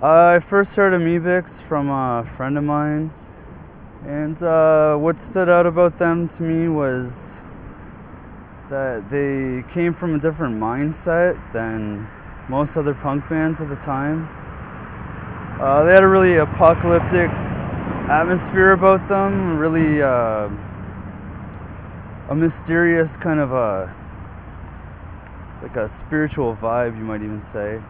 I first heard Amebix from a friend of mine, and what stood out about them to me was that they came from a different mindset than most other punk bands at the time. They had a really apocalyptic atmosphere about them, really a mysterious kind of like a spiritual vibe, you might even say.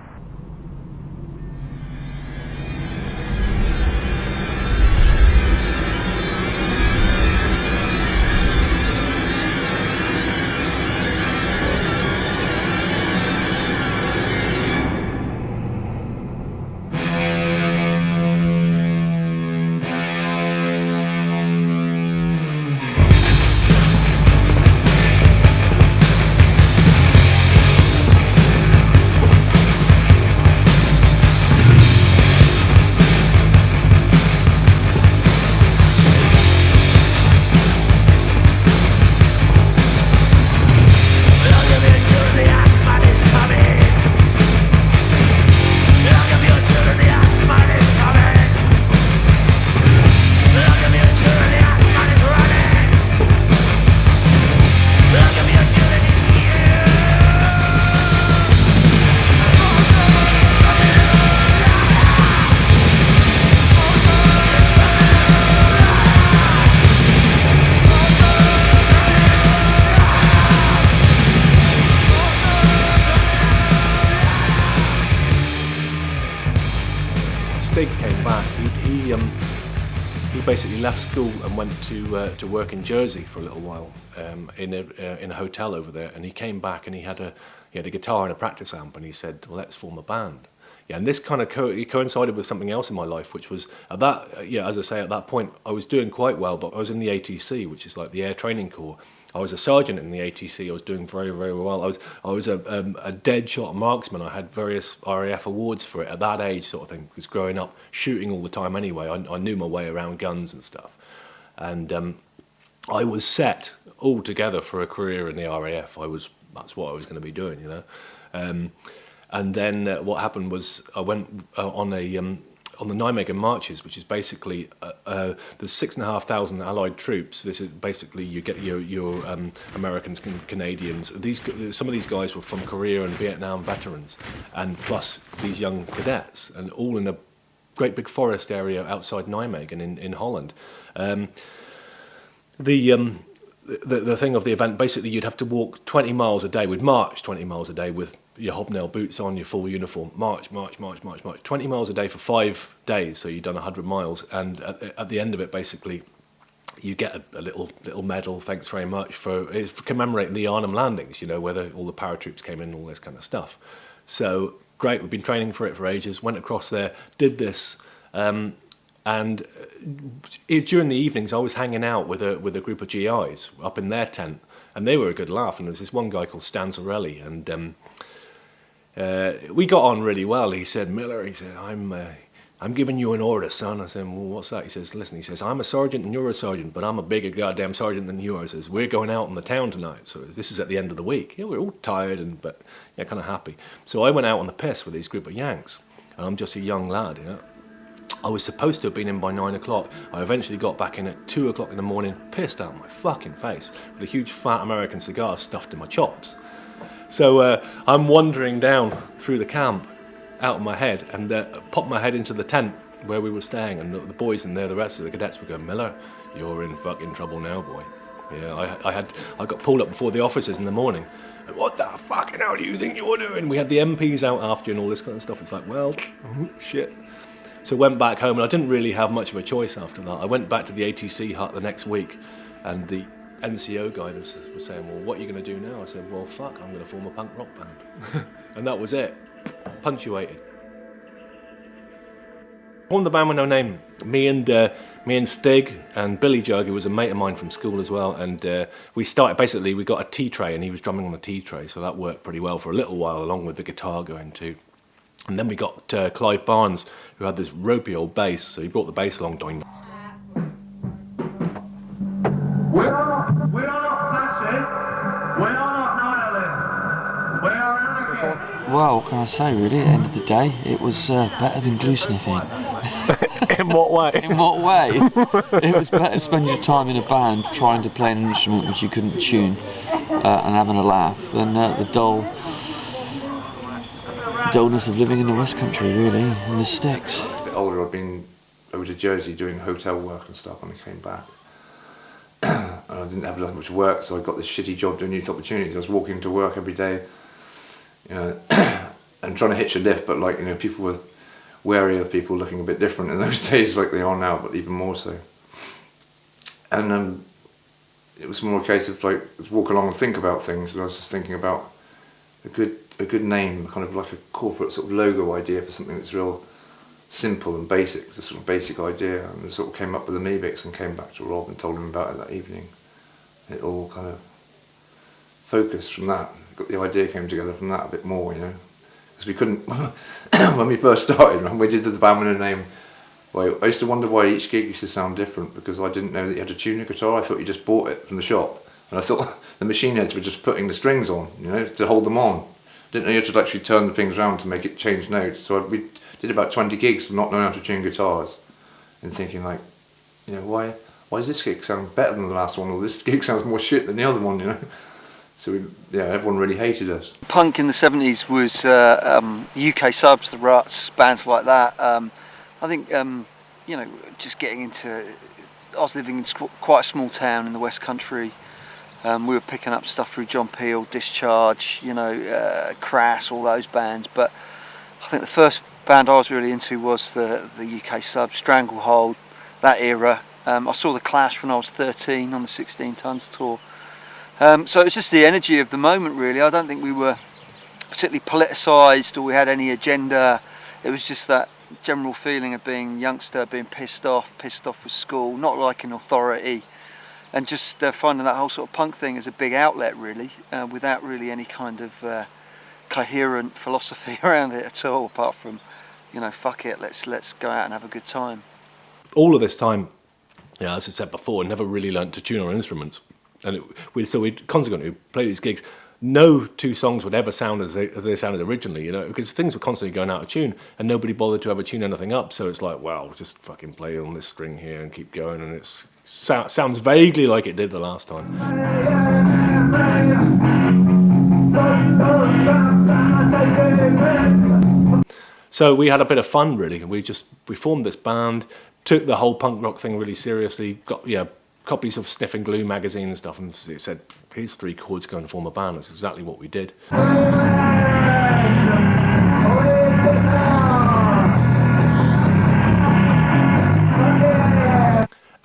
Stig came back. He basically left school and went to work in Jersey for a little while in a hotel over there. And he came back and he had a guitar and a practice amp, and he said, "Well, let's form a band." Yeah, and this kind of coincided with something else in my life, which was at that as I say, at that point I was doing quite well, but I was in the ATC, which is like the Air Training Corps. I was a sergeant in the ATC. I was doing very, very well. I was a dead shot marksman. I had various RAF awards for it at that age, sort of thing. Because growing up, shooting all the time anyway, I knew my way around guns and stuff, and I was set all together for a career in the RAF. That's what I was going to be doing, you know. And then what happened was I went on the Nijmegen marches, which is basically there's 6,500 Allied troops. This is basically you get your Americans, Canadians. Some of these guys were from Korea and Vietnam veterans, and plus these young cadets, and all in a great big forest area outside Nijmegen in Holland. The thing of the event, basically you'd have to walk 20 miles a day. We'd march 20 miles a day with your hobnail boots on, your full uniform. March. 20 miles a day for 5 days, so you'd done 100 miles. And at the end of it, basically, you get a little medal, thanks very much, for commemorating the Arnhem landings, you know, where all the paratroops came in, all this kind of stuff. So, great, we've been training for it for ages, went across there, did this, and during the evenings, I was hanging out with a group of GIs up in their tent, and they were a good laugh. And there was this one guy called Stan Sorelli, and we got on really well. He said, "Miller," he said, I'm giving you an order, son." I said, "Well, what's that?" He says, "Listen," he says, "I'm a sergeant and you're a sergeant, but I'm a bigger goddamn sergeant than you are." He says, "We're going out in the town tonight." So this is at the end of the week. Yeah, we're all tired but kind of happy. So I went out on the piss with this group of Yanks, and I'm just a young lad, you know. I was supposed to have been in by 9 o'clock. I eventually got back in at 2 o'clock in the morning, pissed out of my fucking face, with a huge fat American cigar stuffed in my chops. So I'm wandering down through the camp, out of my head, and popped my head into the tent where we were staying, and the boys in there, the rest of the cadets were going, "Miller, you're in fucking trouble now, boy." Yeah, I got pulled up before the officers in the morning. "What the fucking hell do you think you're doing?" We had the MPs out after you and all this kind of stuff. It's like, well, shit. So I went back home, and I didn't really have much of a choice after that. I went back to the ATC hut the next week, and the NCO guy was saying, "Well, what are you going to do now?" I said, "Well, fuck, I'm going to form a punk rock band." And that was it. Punctuated. Formed the band with no name. Me and Stig and Billy Jug, who was a mate of mine from school as well, and we got a tea tray, and he was drumming on the tea tray, so that worked pretty well for a little while, along with the guitar going too. And then we got Clive Barnes, who had this ropey old bass, so he brought the bass along, doing. We're not flashing, we are not nihilism, we are anarchists. Well, what can I say really? At the end of the day, it was better than glue sniffing. In what way? In what way? It was better spending your time in a band trying to play an instrument which you couldn't tune and having a laugh than the dullness of living in the West Country, really, in the sticks. A bit older, I'd been over to Jersey doing hotel work and stuff when I came back. And I didn't have that much work, so I got this shitty job doing youth opportunities. I was walking to work every day, you know, and trying to hitch a lift, but like, you know, people were wary of people looking a bit different in those days, like they are now, but even more so. And it was more a case of like, walk along and think about things, and I was just thinking about a good name, kind of like a corporate sort of logo idea for something that's real simple and basic, just sort of basic idea, and sort of came up with Amebix and came back to Rob and told him about it that evening. It all kind of focused from that. The idea came together from that a bit more, you know, because we couldn't. When we first started, when we did the band with a name, well, I used to wonder why each gig used to sound different, because I didn't know that you had to tune a guitar. I thought you just bought it from the shop, and I thought the machine heads were just putting the strings on, you know, to hold them on. Didn't know you had to actually turn the things around to make it change notes. So we did about 20 gigs not knowing how to tune guitars, and thinking like, you know, why does this gig sound better than the last one, or this gig sounds more shit than the other one, you know? So everyone really hated us. Punk in the 70s was UK subs, the Ruts, bands like that. I think, you know, just getting into, I was living in quite a small town in the West Country. We were picking up stuff through John Peel, Discharge, you know, Crass, all those bands. But I think the first band I was really into was the UK subs, Stranglehold, that era. I saw The Clash when I was 13 on the 16 Tons tour. So it's just the energy of the moment, really. I don't think we were particularly politicised or we had any agenda. It was just that general feeling of being a youngster, being pissed off with school, not liking authority, and just finding that whole sort of punk thing as a big outlet, really, without really any kind of coherent philosophy around it at all, apart from, you know, fuck it, let's go out and have a good time. All of this time, yeah, as I said before, I never really learnt to tune our instruments. And we'd consequently play these gigs. No two songs would ever sound as they sounded originally, you know, because things were constantly going out of tune, and nobody bothered to ever tune anything up. So it's like, well, just fucking play on this string here and keep going, and it sounds vaguely like it did the last time. So we had a bit of fun, really. We formed this band, took the whole punk rock thing really seriously. Got copies of Sniff and Glue magazine and stuff, and it said, here's 3 chords, go and form a band. That's exactly what we did.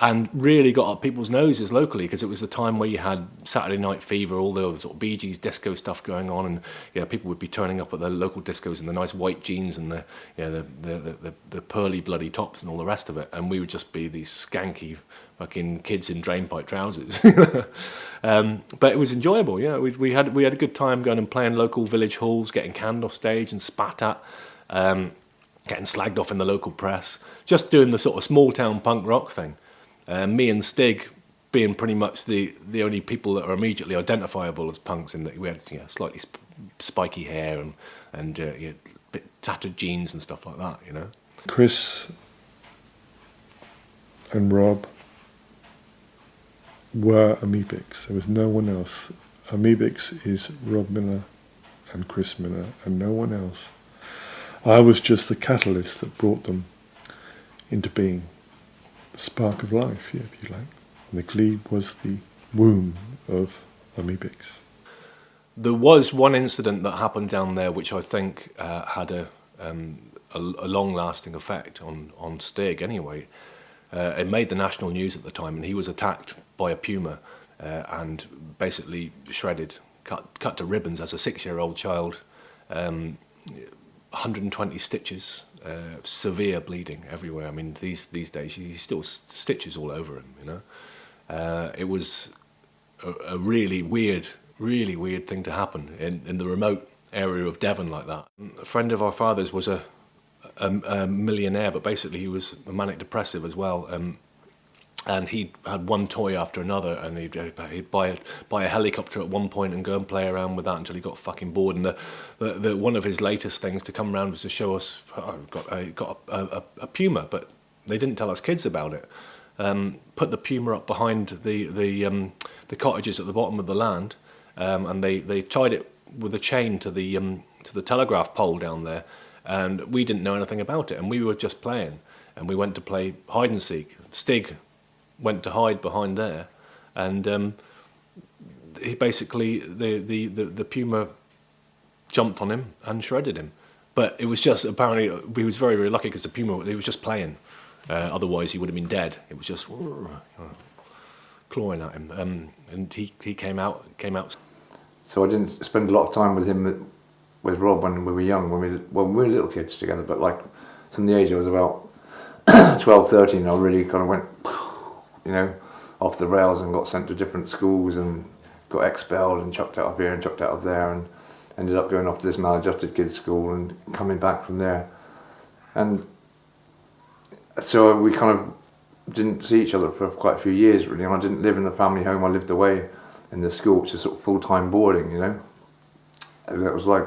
And really got up people's noses locally, because it was the time where you had Saturday Night Fever, all the sort of Bee Gees disco stuff going on, and you know, people would be turning up at the local discos in the nice white jeans and the pearly bloody tops and all the rest of it, and we would just be these skanky fucking kids in drainpipe trousers. But it was enjoyable, yeah. We had a good time going and playing local village halls, getting canned off stage and spat at, getting slagged off in the local press, just doing the sort of small town punk rock thing. Me and Stig being pretty much the only people that are immediately identifiable as punks, in that we had slightly spiky hair and bit tattered jeans and stuff like that, you know. Chris and Rob were Amebix. There was no one else. Amebix is Rob Miller and Chris Miller and no one else. I was just the catalyst that brought them into being. The spark of life, yeah, if you like. And the glebe was the womb of Amebix. There was one incident that happened down there which I think had a long-lasting effect on Stig anyway. It made the national news at the time, and he was attacked by a puma and basically shredded, cut to ribbons as a 6-year-old child. 120 stitches, severe bleeding everywhere. I mean, these days he's still stitches all over him, you know. It was a really weird thing to happen in the remote area of Devon like that. A friend of our father's was a millionaire, but basically he was a manic depressive as well. And he had one toy after another, and he'd buy a helicopter at one point and go and play around with that until he got fucking bored. And the one of his latest things to come around was to show us, got a puma, but they didn't tell us kids about it. Put the puma up behind the cottages at the bottom of the land, and they tied it with a chain to the telegraph pole down there, and we didn't know anything about it, and we were just playing, and we went to play hide and seek. Stig went to hide behind there, and he basically the puma jumped on him and shredded him. But it was just, apparently he was very, very lucky because the puma, he was just playing. Otherwise he would have been dead. It was just clawing at him, and he came out. So I didn't spend a lot of time with him, with Rob, when we were young, when we were little kids together. But like from the age I was about 12, 13, I really kind of went, off the rails and got sent to different schools and got expelled and chucked out of here and chucked out of there, and ended up going off to this maladjusted kids school and coming back from there. And so we kind of didn't see each other for quite a few years, really. And I didn't live in the family home, I lived away in the school, which is sort of full-time boarding, And that was like,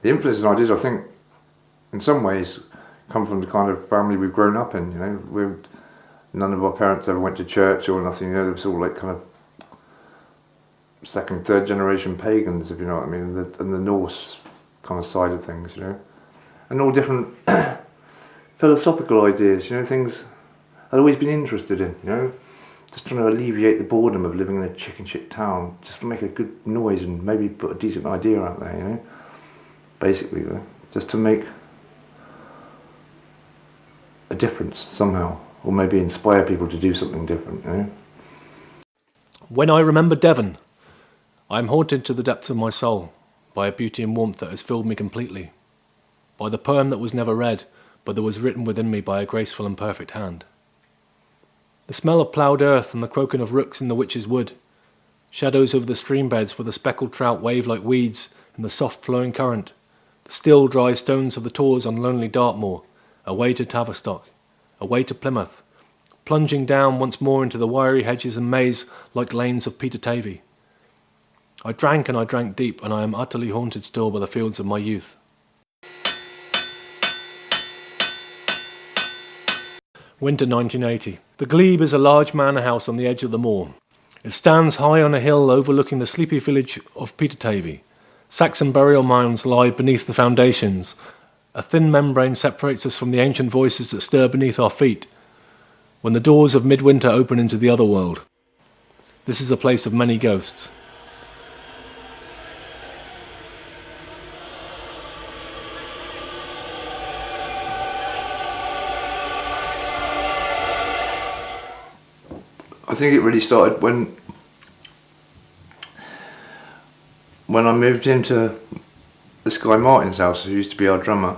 the influences I did, I think, in some ways, come from the kind of family we've grown up in, None of our parents ever went to church or nothing, They were all like kind of second, third generation pagans, if you know what I mean, and the Norse kind of side of things, And all different philosophical ideas, things I'd always been interested in, Just trying to alleviate the boredom of living in a chicken shit town, just to make a good noise and maybe put a decent idea out there, Basically, just to make a difference somehow. Or maybe inspire people to do something different, When I remember Devon, I am haunted to the depths of my soul by a beauty and warmth that has filled me completely, by the poem that was never read, but that was written within me by a graceful and perfect hand. The smell of ploughed earth and the croaking of rooks in the witch's wood, shadows over the stream beds where the speckled trout wave like weeds in the soft flowing current, the still dry stones of the tors on lonely Dartmoor, away to Tavistock, away to Plymouth, plunging down once more into the wiry hedges and maze like lanes of Peter Tavy. I drank and I drank deep, and I am utterly haunted still by the fields of my youth. Winter 1980. The Glebe is a large manor house on the edge of the moor. It stands high on a hill overlooking the sleepy village of Peter Tavy. Saxon burial mounds lie beneath the foundations. A thin membrane separates us from the ancient voices that stir beneath our feet when the doors of midwinter open into the other world. This is a place of many ghosts. I think it really started when I moved into this guy Martin's house, who used to be our drummer.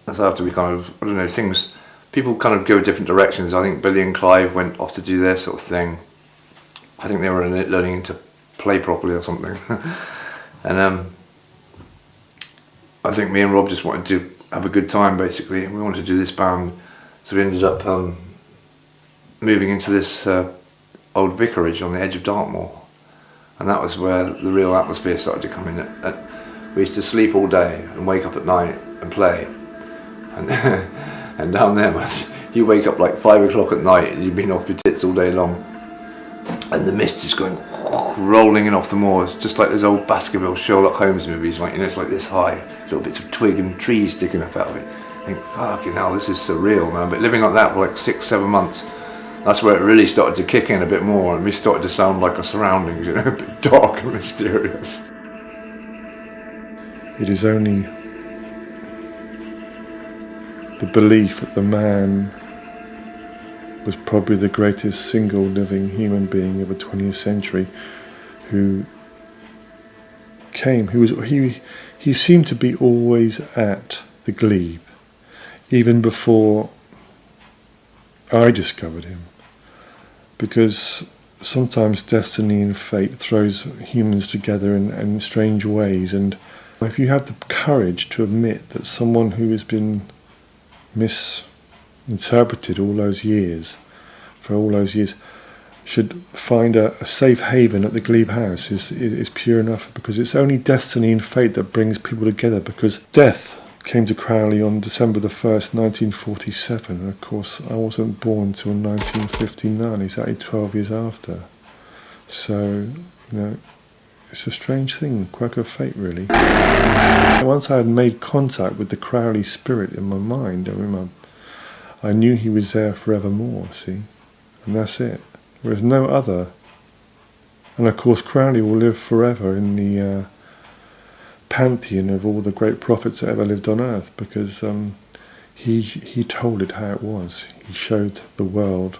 That's after we kind of, people kind of go different directions. I think Billy and Clive went off to do their sort of thing. I think they were learning to play properly or something. And I think me and Rob just wanted to have a good time, basically. We wanted to do this band, so we ended up moving into this old vicarage on the edge of Dartmoor, and that was where the real atmosphere started to come in. We used to sleep all day and wake up at night and play, and and down there, you wake up like 5 o'clock at night and you've been off your tits all day long, and the mist is going rolling in off the moors, just like those old Baskerville Sherlock Holmes movies, like, it's like this high, little bits of twig and trees sticking up out of it. I think, fucking hell, this is surreal, man. But living like that for like 6-7 months, that's where it really started to kick in a bit more, and we started to sound like our surroundings, a bit dark and mysterious. It is only the belief that the man was probably the greatest single living human being of the 20th century who came, he seemed to be always at the Glebe, even before I discovered him, because sometimes destiny and fate throws humans together in strange ways, and if you have the courage to admit that someone who has been misinterpreted all those years for all those years, should find a safe haven at the Glebe House is pure enough, because it's only destiny and fate that brings people together, because death came to Crowley on December the 1st, 1947, and of course I wasn't born till 1959, exactly 12 years after. So, it's a strange thing, quirk of fate really. Once I had made contact with the Crowley spirit in my mind, I knew he was there forevermore, see, and that's it. There is no other. And of course Crowley will live forever in the pantheon of all the great prophets that ever lived on earth, because he told it how it was. He showed the world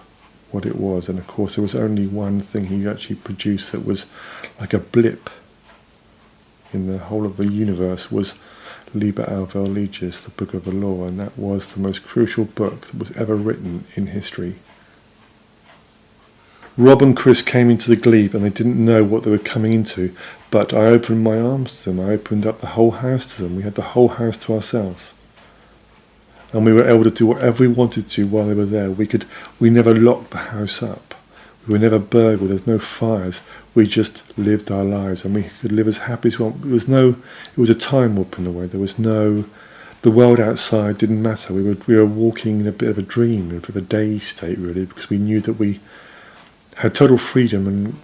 what it was, and of course there was only one thing he actually produced that was like a blip in the whole of the universe, was Liber Alvel Legis, the Book of the Law, and that was the most crucial book that was ever written in history. Rob and Chris came into the Glebe and they didn't know what they were coming into, but I opened my arms to them. I opened up the whole house to them. We had the whole house to ourselves. And we were able to do whatever we wanted to while they were there. We never locked the house up. We were never burgled. There's no fires. We just lived our lives, and we could live as happy as we want. It was a time warp in a way. The world outside didn't matter. We were walking in a bit of a dream, a bit of a dazed state really, because we knew that we had total freedom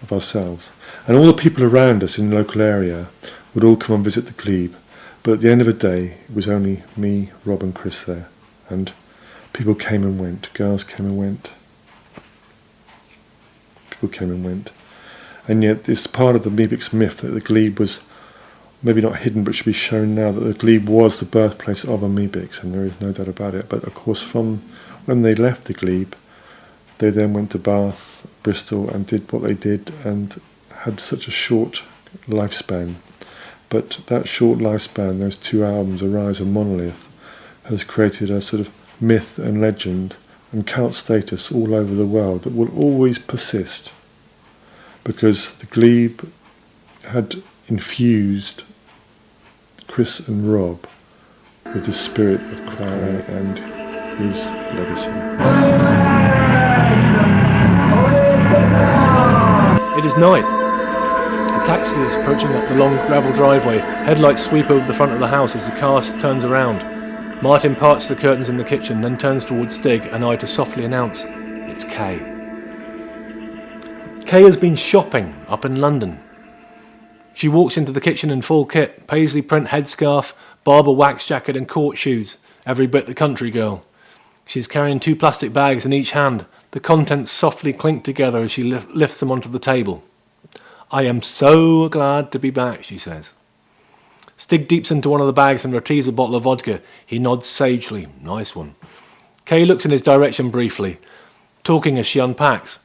of ourselves. And all the people around us in the local area would all come and visit the Glebe. But at the end of the day, it was only me, Rob and Chris there. And people came and went. Girls came and went. People came and went. And yet it's part of the Amebix myth that the Glebe was maybe not hidden, but should be shown now, that the Glebe was the birthplace of Amebix, and there is no doubt about it. But of course, from when they left the Glebe, they then went to Bath, Bristol, and did what they did, and had such a short lifespan. But that short lifespan, those 2 albums, Arise and Monolith, has created a sort of myth and legend and cult status all over the world that will always persist, because the Glebe had infused Chris and Rob with the spirit of Crowley and his legacy. It is night. A taxi is approaching up the long gravel driveway. Headlights sweep over the front of the house as the car turns around. Martin parts the curtains in the kitchen, then turns towards Stig and I to softly announce, "It's Kay." Kay has been shopping up in London. She walks into the kitchen in full kit, paisley print headscarf, barber wax jacket and court shoes, every bit the country girl. She is carrying 2 plastic bags in each hand. The contents softly clink together as she lifts them onto the table. "I am so glad to be back," she says. Stig deeps into one of the bags and retrieves a bottle of vodka. He nods sagely. "Nice one." Kay looks in his direction briefly, talking as she unpacks.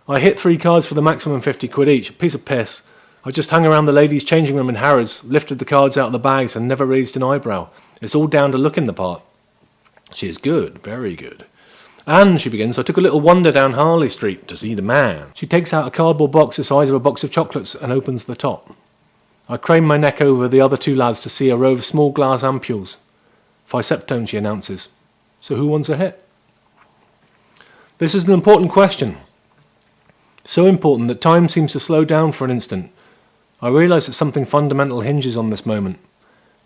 "I hit 3 cards for the maximum 50 quid each. Piece of piss. I just hung around the ladies' changing room in Harrods, lifted the cards out of the bags and never raised an eyebrow. It's all down to looking the part." "She is good, very good. And," she begins, "I took a little wander down Harley Street to see the man." She takes out a cardboard box the size of a box of chocolates and opens the top. I crane my neck over the other 2 lads to see a row of small glass ampules. "Fiseptone," she announces. "So who wants a hit?" This is an important question. So important that time seems to slow down for an instant. I realise that something fundamental hinges on this moment.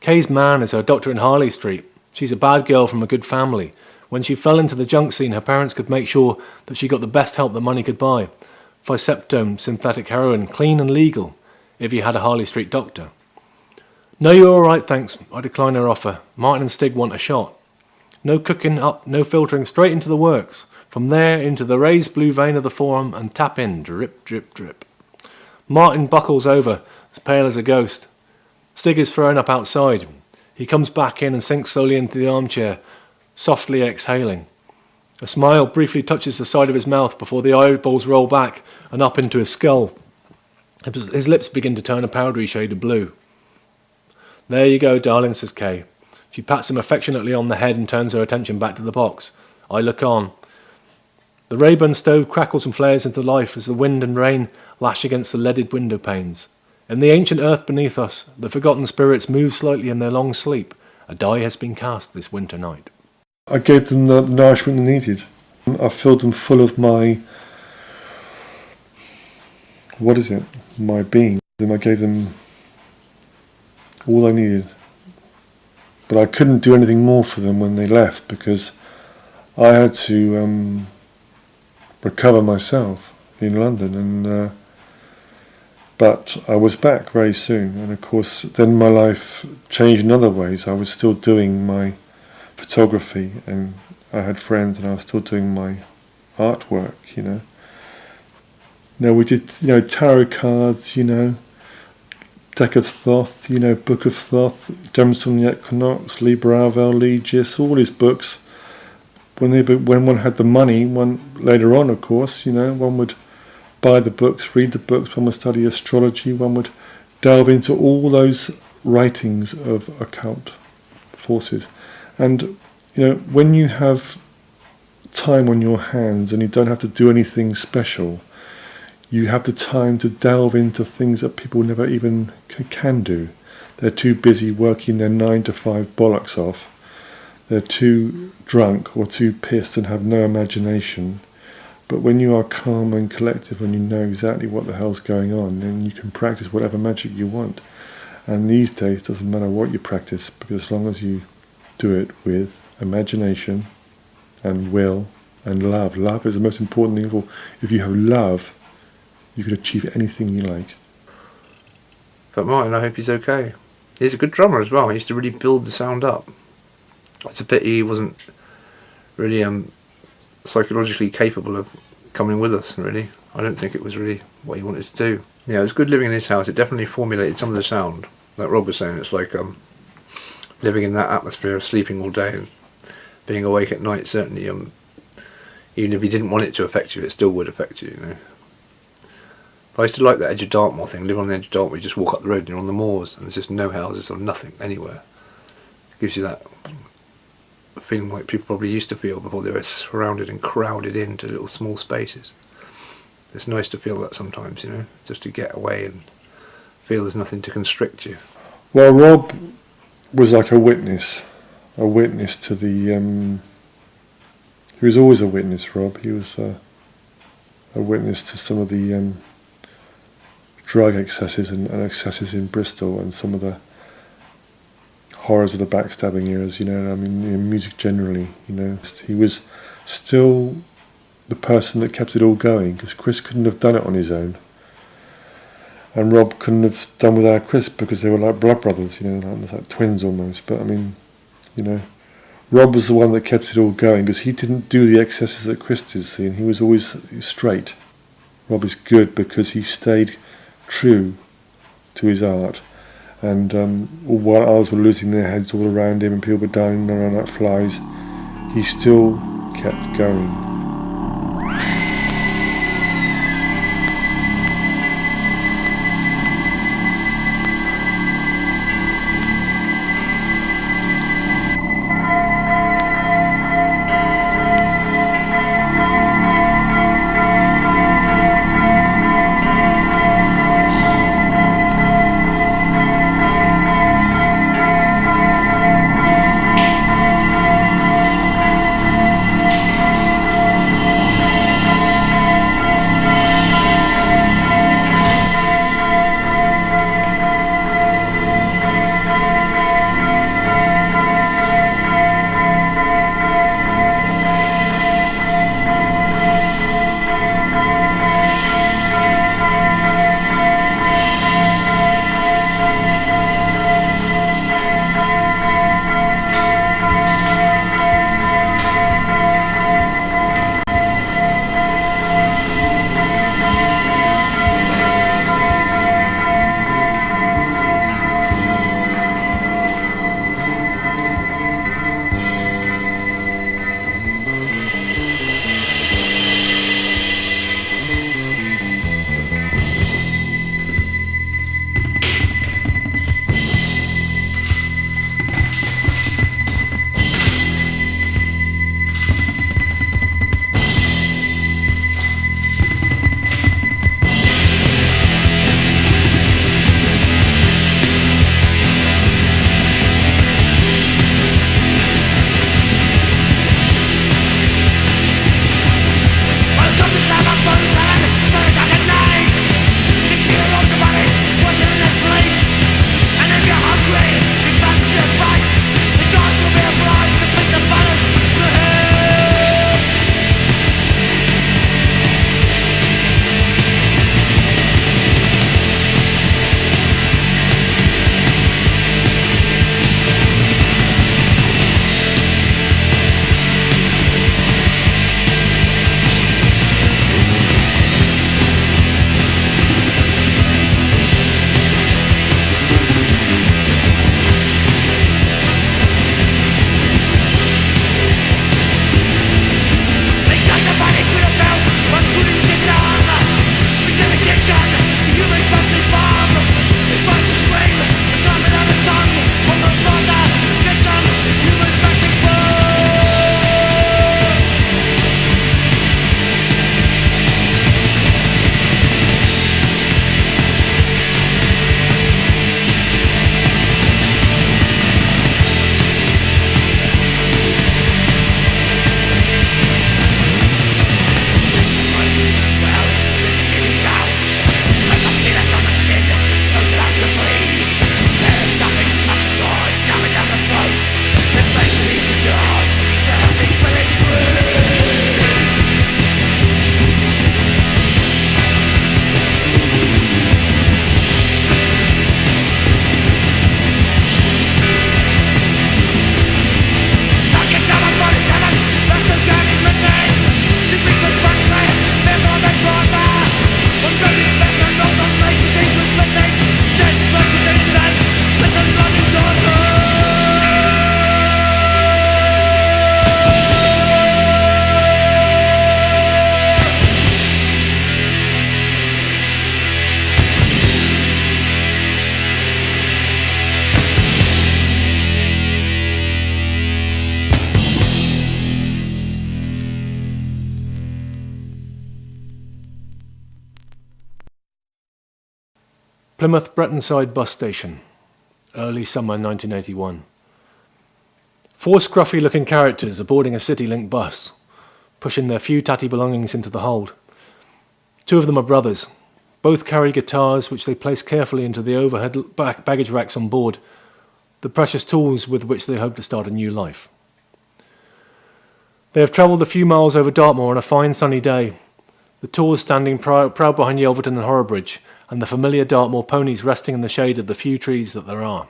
Kay's man is her doctor in Harley Street. She's a bad girl from a good family. When she fell into the junk scene, her parents could make sure that she got the best help that money could buy. Fiseptone, synthetic heroin, clean and legal, if you had a Harley Street doctor. "No, you're all right, thanks." I decline her offer. Martin and Stig want a shot. No cooking up, no filtering, straight into the works. From there into the raised blue vein of the forearm and tap in, drip, drip, drip. Martin buckles over, as pale as a ghost. Stig is thrown up outside. He comes back in and sinks slowly into the armchair, softly exhaling. A smile briefly touches the side of his mouth before the eyeballs roll back and up into his skull. His lips begin to turn a powdery shade of blue. "There you go, darling," says Kay. She pats him affectionately on the head and turns her attention back to the box. I look on. The Rayburn stove crackles and flares into life as the wind and rain lash against the leaded window panes. In the ancient earth beneath us, the forgotten spirits move slightly in their long sleep. A die has been cast this winter night. I gave them the nourishment they needed. I filled them full of my, my being. And I gave them all I needed. But I couldn't do anything more for them when they left because I had to recover myself in London, and but I was back very soon, and of course then my life changed in other ways. I was still doing my photography, and I had friends, and I was still doing my artwork, Now we did, tarot cards, Deck of Thoth, Book of Thoth, Gems from the Equinox, Libra, Avel, Legis, all these books. When one had the money, later on, of course, one would buy the books, read the books, one would study astrology, one would delve into all those writings of occult forces. And, when you have time on your hands and you don't have to do anything special, you have the time to delve into things that people never even can do. They're too busy working their 9 to 5 bollocks off. They're too drunk or too pissed and have no imagination. But when you are calm and collective and you know exactly what the hell's going on, then you can practice whatever magic you want. And these days it doesn't matter what you practice, because as long as you do it with imagination and will and love. Love is the most important thing of all. If you have love, you can achieve anything you like. But Martin, I hope he's okay. He's a good drummer as well. He used to really build the sound up. It's a pity he wasn't really psychologically capable of coming with us, really. I don't think it was really what he wanted to do. Yeah, it was good living in his house. It definitely formulated some of the sound. Like Rob was saying, it's like living in that atmosphere of sleeping all day and being awake at night. Certainly, even if you didn't want it to affect you, it still would affect you, But I used to like that Edge of Dartmoor thing. Live on the edge of Dartmoor, you just walk up the road and you're on the moors and there's just no houses or nothing anywhere. It gives you that feeling like people probably used to feel before they were surrounded and crowded into little small spaces. It's nice to feel that sometimes, just to get away and feel there's nothing to constrict you. Well, Rob was like a witness to the... he was always a witness, Rob. He was a witness to some of the drug excesses and excesses in Bristol, and some of the horrors of the backstabbing eras, in music generally, He was still the person that kept it all going, because Chris couldn't have done it on his own. And Rob couldn't have done without Chris, because they were like blood brothers, like twins almost. But Rob was the one that kept it all going, because he didn't do the excesses that Chris did, see, and he was always straight. Rob is good because he stayed true to his art. And while others were losing their heads all around him and people were dying around like flies, he still kept going. Plymouth Bretonside bus station, early summer 1981. 4 scruffy-looking characters are boarding a CityLink bus, pushing their few tatty belongings into the hold. 2 of them are brothers. Both carry guitars, which they place carefully into the overhead baggage racks on board, the precious tools with which they hope to start a new life. They have travelled a few miles over Dartmoor on a fine sunny day, the tools standing proud behind Yelverton and Horrobridge, and the familiar Dartmoor ponies resting in the shade of the few trees that there are.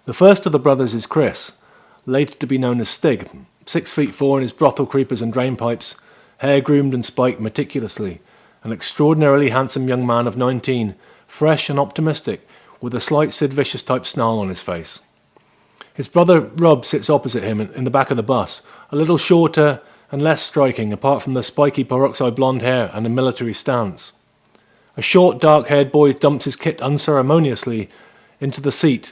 The first of the brothers is Chris, later to be known as Stig, 6'4" in his brothel creepers and drainpipes, hair groomed and spiked meticulously, an extraordinarily handsome young man of 19, fresh and optimistic, with a slight Sid Vicious type snarl on his face. His brother Rob sits opposite him in the back of the bus, a little shorter and less striking apart from the spiky peroxide blonde hair and a military stance. A short, dark-haired boy dumps his kit unceremoniously into the seat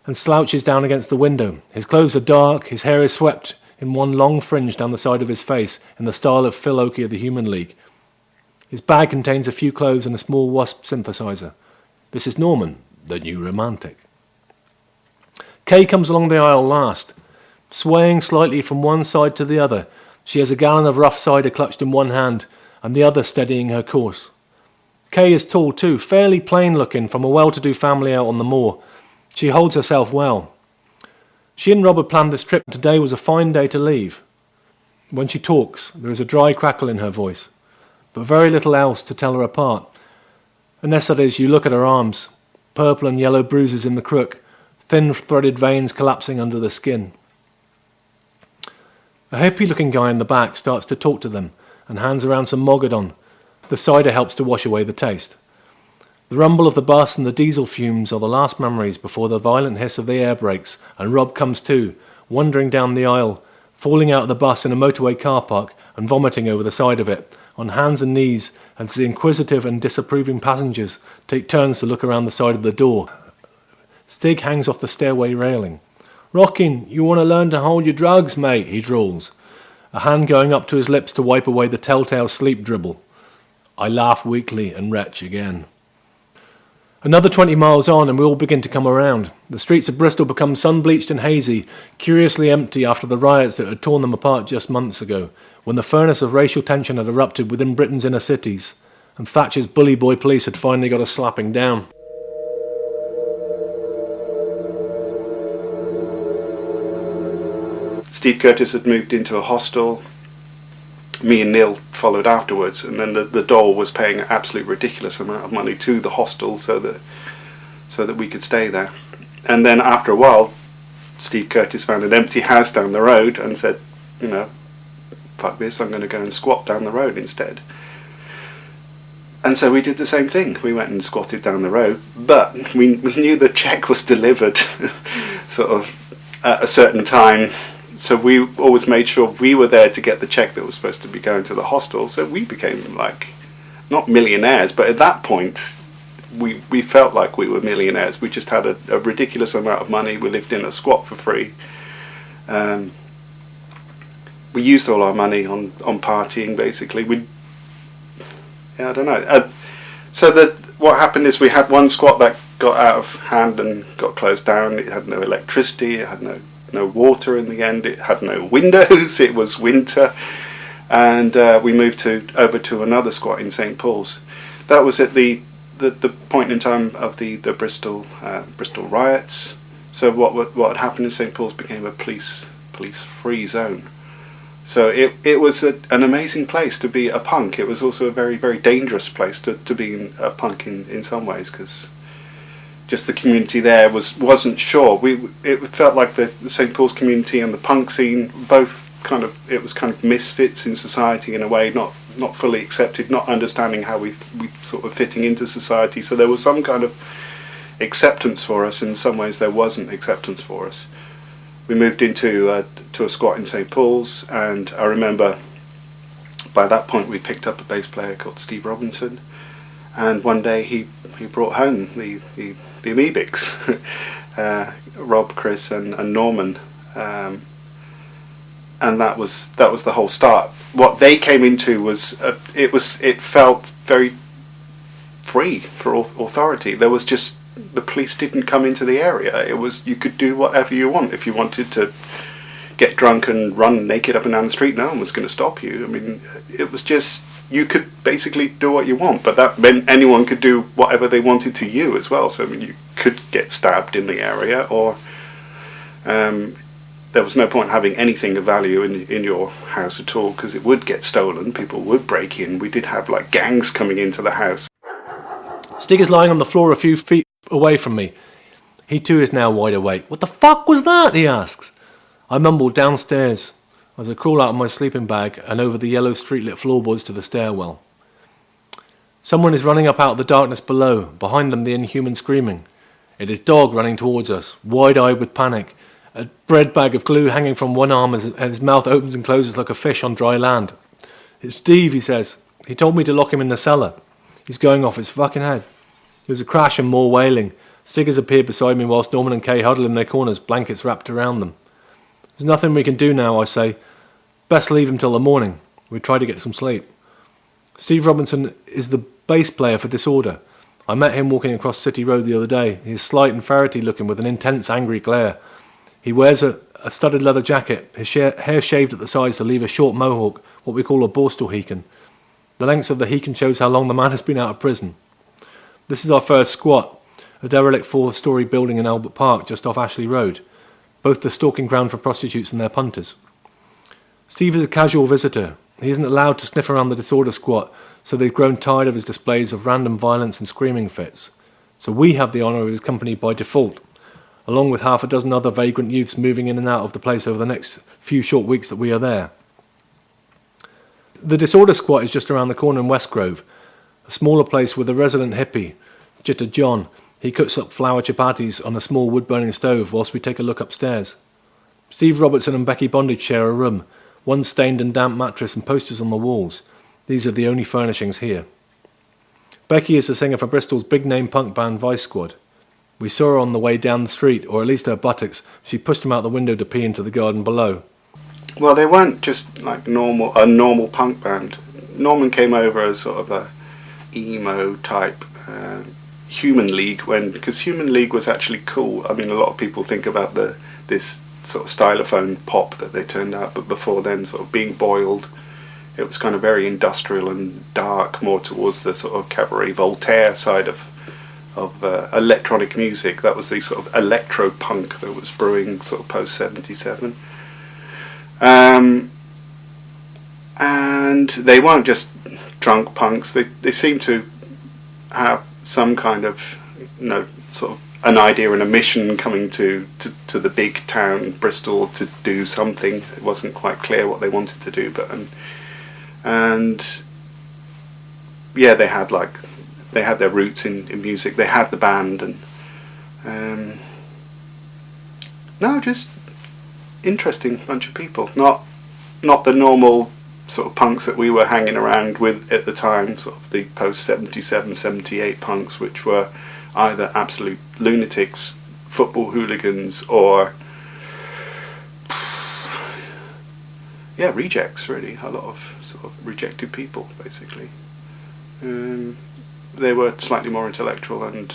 and slouches down against the window. His clothes are dark, his hair is swept in one long fringe down the side of his face in the style of Phil Oakey of the Human League. His bag contains a few clothes and a small Wasp synthesizer. This is Norman, the new romantic. Kay comes along the aisle last, swaying slightly from one side to the other. She has a gallon of rough cider clutched in one hand and the other steadying her course. Kay is tall too, fairly plain-looking, from a well-to-do family out on the moor. She holds herself well. She and Rob had planned this trip, and today was a fine day to leave. When she talks, there is a dry crackle in her voice, but very little else to tell her apart, unless that is you look at her arms, purple and yellow bruises in the crook, thin threaded veins collapsing under the skin. A hippie-looking guy in the back starts to talk to them and hands around some Mogadon. The cider helps to wash away the taste. The rumble of the bus and the diesel fumes are the last memories before the violent hiss of the air brakes, and Rob comes to, wandering down the aisle, falling out of the bus in a motorway car park and vomiting over the side of it, on hands and knees, as the inquisitive and disapproving passengers take turns to look around the side of the door. Stig hangs off the stairway railing. "Rockin', you want to learn to hold your drugs, mate," he drawls, a hand going up to his lips to wipe away the telltale sleep dribble. I laugh weakly and retch again. Another 20 miles on and we all begin to come around. The streets of Bristol become sun-bleached and hazy, curiously empty after the riots that had torn them apart just months ago, when the furnace of racial tension had erupted within Britain's inner cities, and Thatcher's bully boy police had finally got a slapping down. Steve Curtis had moved into a hostel. Me and Neil followed afterwards, and then the dole was paying an absolute ridiculous amount of money to the hostel so that we could stay there. And then after a while, Steve Curtis found an empty house down the road and said, fuck this, I'm going to go and squat down the road instead. And so we did the same thing. We went and squatted down the road, but we knew the cheque was delivered sort of at a certain time. So we always made sure we were there to get the cheque that was supposed to be going to the hostel. So we became not millionaires, but at that point we felt like we were millionaires. We just had a ridiculous amount of money. We lived in a squat for free. We used all our money on partying, basically. I don't know. So what happened is we had one squat that got out of hand and got closed down. It had no electricity. It had no water in the end. It had no windows. It was winter, and we moved over to another squat in St Paul's. That was at the point in time of the Bristol riots. So what had happened in St Paul's became a police free zone. So it was an amazing place to be a punk. It was also a very, very dangerous place to be a punk in some ways, because just the community there wasn't sure. It felt like the St Paul's community and the punk scene both it was kind of misfits in society in a way, not fully accepted, not understanding how we sort of fitting into society. So there was some kind of acceptance for us. In some ways there wasn't acceptance for us. We moved into a squat in St Paul's, and I remember by that point we picked up a bass player called Steve Robinson, and one day he brought home the Amebix, Rob, Chris, and Norman, and that was the whole start. What they came into was it felt very free for authority. There was just, the police didn't come into the area. It was, you could do whatever you want. If you wanted to get drunk and run naked up and down the street, no one was going to stop you. I mean, it was just, you could basically do what you want, but that meant anyone could do whatever they wanted to you as well. So I mean, you could get stabbed in the area, or there was no point having anything of value in your house at all, because it would get stolen. People would break in. We did have like gangs coming into the house. Stig is lying on the floor a few feet away from me. He too is now wide awake. "What the fuck was that?" he asks. I mumble "downstairs" as I crawl out of my sleeping bag and over the yellow streetlit floorboards to the stairwell. Someone is running up out of the darkness below, behind them the inhuman screaming. It is Dog running towards us, wide-eyed with panic, a bread bag of glue hanging from one arm as his mouth opens and closes like a fish on dry land. "It's Steve," he says. "He told me to lock him in the cellar. He's going off his fucking head." There's a crash and more wailing. Stig has appeared beside me whilst Norman and Kay huddle in their corners, blankets wrapped around them. "There's nothing we can do now," I say. "Best leave him till the morning. We try to get some sleep." Steve Robinson is the bass player for Disorder. I met him walking across City Road the other day. He is slight and ferrety looking with an intense angry glare. He wears a studded leather jacket, his hair shaved at the sides to leave a short mohawk, what we call a borstal-heeken. The length of the heeken shows how long the man has been out of prison. This is our first squat, a derelict 4-storey building in Albert Park just off Ashley Road, both the stalking ground for prostitutes and their punters. Steve is a casual visitor. He isn't allowed to sniff around the Disorder squat, so they've grown tired of his displays of random violence and screaming fits. So we have the honour of his company by default, along with half a dozen other vagrant youths moving in and out of the place over the next few short weeks that we are there. The Disorder squat is just around the corner in West Grove, a smaller place with a resident hippie, Jitter John. He cooks up flour chapatis on a small wood-burning stove whilst we take a look upstairs. Steve Robertson and Becky Bondage share a room, one stained and damp mattress and posters on the walls. These are the only furnishings here. Becky is the singer for Bristol's big-name punk band Vice Squad. We saw her on the way down the street, or at least her buttocks. She pushed him out the window to pee into the garden below. Well, they weren't just like a normal punk band. Norman came over as sort of a emo type Human League, because Human League was actually cool. I mean, a lot of people think about this sort of stylophone pop that they turned out, but before then, sort of Being Boiled, it was kind of very industrial and dark, more towards the sort of cabaret Voltaire side of electronic music. That was the sort of electro punk that was brewing sort of post 77. And they weren't just drunk punks. They seemed to have some kind of, sort of an idea and a mission coming to the big town Bristol to do something. It wasn't quite clear what they wanted to do, but and yeah, they had their roots in music. They had the band, and just interesting bunch of people. Not the normal sort of punks that we were hanging around with at the time, sort of the post 77, 78 punks, which were either absolute lunatics, football hooligans, or rejects, really. A lot of sort of rejected people, basically. They were slightly more intellectual and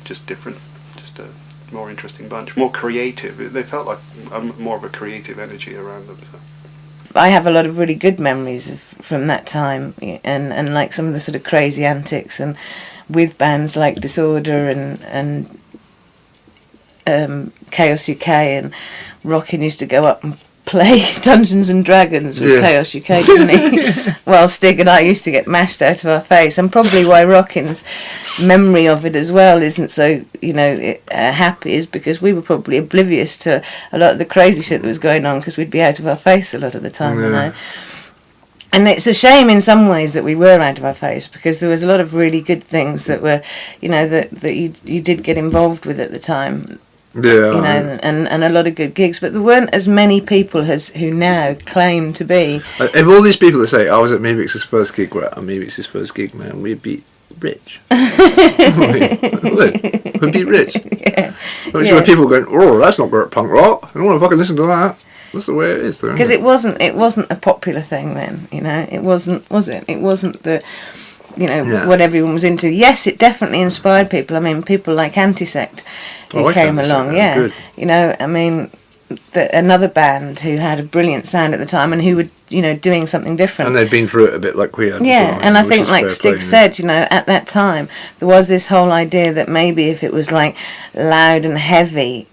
just different, just a more interesting bunch, more creative. They felt like more of a creative energy around them. So. I have a lot of really good memories from that time, and like some of the sort of crazy antics, and with bands like Disorder and Chaos UK, and Rockin used to go up and play Dungeons and Dragons with Chaos UK, didn't he? While Stig and I used to get mashed out of our face, and probably why Rockin's memory of it as well isn't so happy is because we were probably oblivious to a lot of the crazy shit that was going on, because we'd be out of our face a lot of the time, And it's a shame in some ways that we were out of our face, because there was a lot of really good things that were, that you did get involved with at the time. Yeah, and a lot of good gigs, but there weren't as many people who now claim to be. If all these people that say, "I was at Amebix's first gig," we're at Amebix's first gig, man, we'd be rich. We'd be rich. Yeah. When people going, "Oh, that's not great punk rock. I don't want to fucking listen to that." That's the way it is, though. Because it wasn't a popular thing then, It wasn't, was it? It wasn't what everyone was into. Yes, it definitely inspired people. I mean, people like Antisect who came along. Yeah, good. I mean, another band who had a brilliant sound at the time and who were doing something different. And they'd been through it a bit like we had. Yeah, and I think, like Stig said, at that time there was this whole idea that maybe if it was like loud and heavy,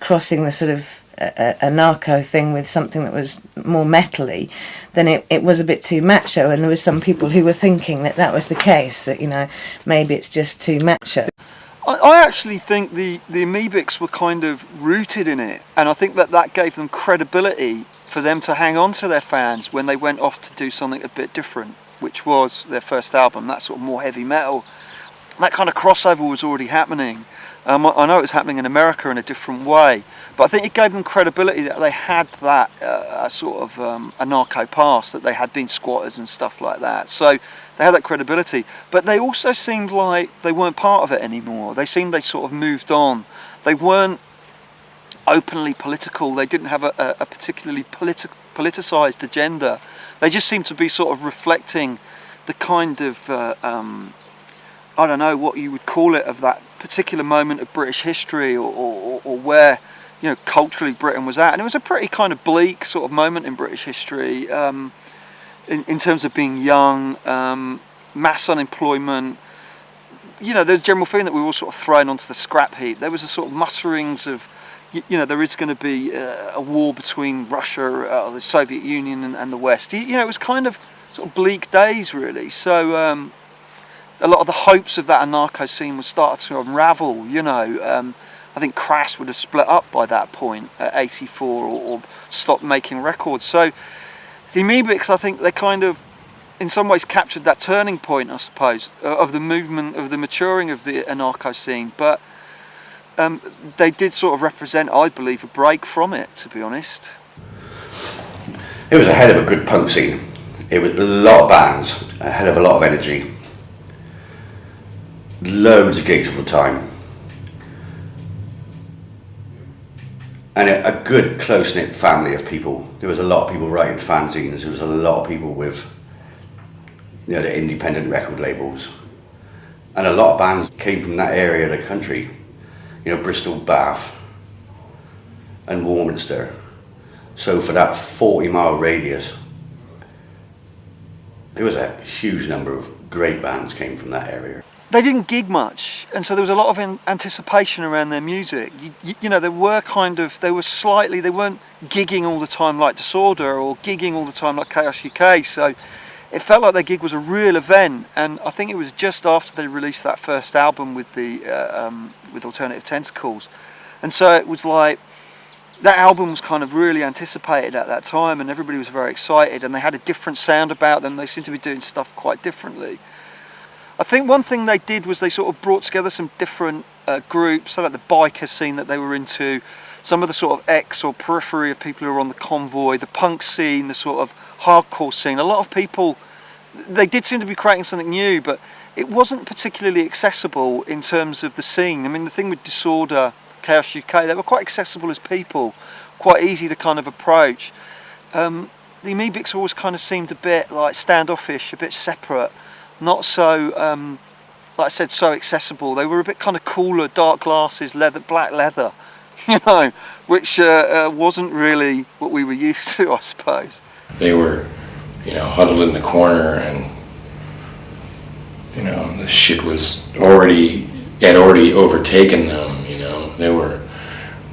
crossing the sort of a narco thing with something that was more metally, then it was a bit too macho, and there was some people who were thinking that was the case, that maybe it's just too macho. I actually think the Amebix were kind of rooted in it, and I think that gave them credibility for them to hang on to their fans when they went off to do something a bit different, which was their first album, that sort of more heavy metal. That kind of crossover was already happening. I know it was happening in America in a different way, but I think it gave them credibility that they had that sort of a narco past, that they had been squatters and stuff like that. So they had that credibility, but they also seemed like they weren't part of it anymore. They seemed they sort of moved on. They weren't openly political. They didn't have a particularly politicised agenda. They just seemed to be sort of reflecting the kind of I don't know what you would call it, of that particular moment of British history, or where culturally Britain was at. And it was a pretty kind of bleak sort of moment in British history, in terms of being young, mass unemployment. There's a general feeling that we were all sort of thrown onto the scrap heap. There was a sort of mutterings of, there is going to be a war between Russia, the Soviet Union, and the West. It was kind of sort of bleak days, really. So a lot of the hopes of that anarcho scene would start to unravel. I think Crass would have split up by that point at 84, or stopped making records. So the Amebix, I think they kind of, in some ways, captured that turning point, I suppose, of the movement, of the maturing of the anarcho scene. But they did sort of represent, I believe, a break from it, to be honest. It was a hell of a good punk scene. It was a lot of bands, a hell of a lot of energy, loads of gigs all the time, and a good close-knit family of people. There was a lot of people writing fanzines. There was a lot of people with the independent record labels, and a lot of bands came from that area of the country, Bristol, Bath and Warminster. So for that 40-mile radius, there was a huge number of great bands came from that area. They didn't gig much, and so there was a lot of anticipation around their music. They were they weren't gigging all the time like Disorder, or gigging all the time like Chaos UK, so it felt like their gig was a real event. And I think it was just after they released that first album with with Alternative Tentacles, and so it was like that album was kind of really anticipated at that time, and everybody was very excited, and they had a different sound about them. They seemed to be doing stuff quite differently. I think one thing they did was they sort of brought together some different groups, so like the biker scene that they were into, some of the sort of ex or periphery of people who were on the convoy, the punk scene, the sort of hardcore scene. A lot of people, they did seem to be creating something new, but it wasn't particularly accessible in terms of the scene. I mean, the thing with Disorder, Chaos UK, they were quite accessible as people, quite easy to kind of approach. The Amebix always kind of seemed a bit like standoffish, a bit separate, not so, like I said, so accessible. They were a bit kind of cooler, dark glasses, black leather, which wasn't really what we were used to, I suppose. They were, huddled in the corner, and the shit was had already overtaken them. They were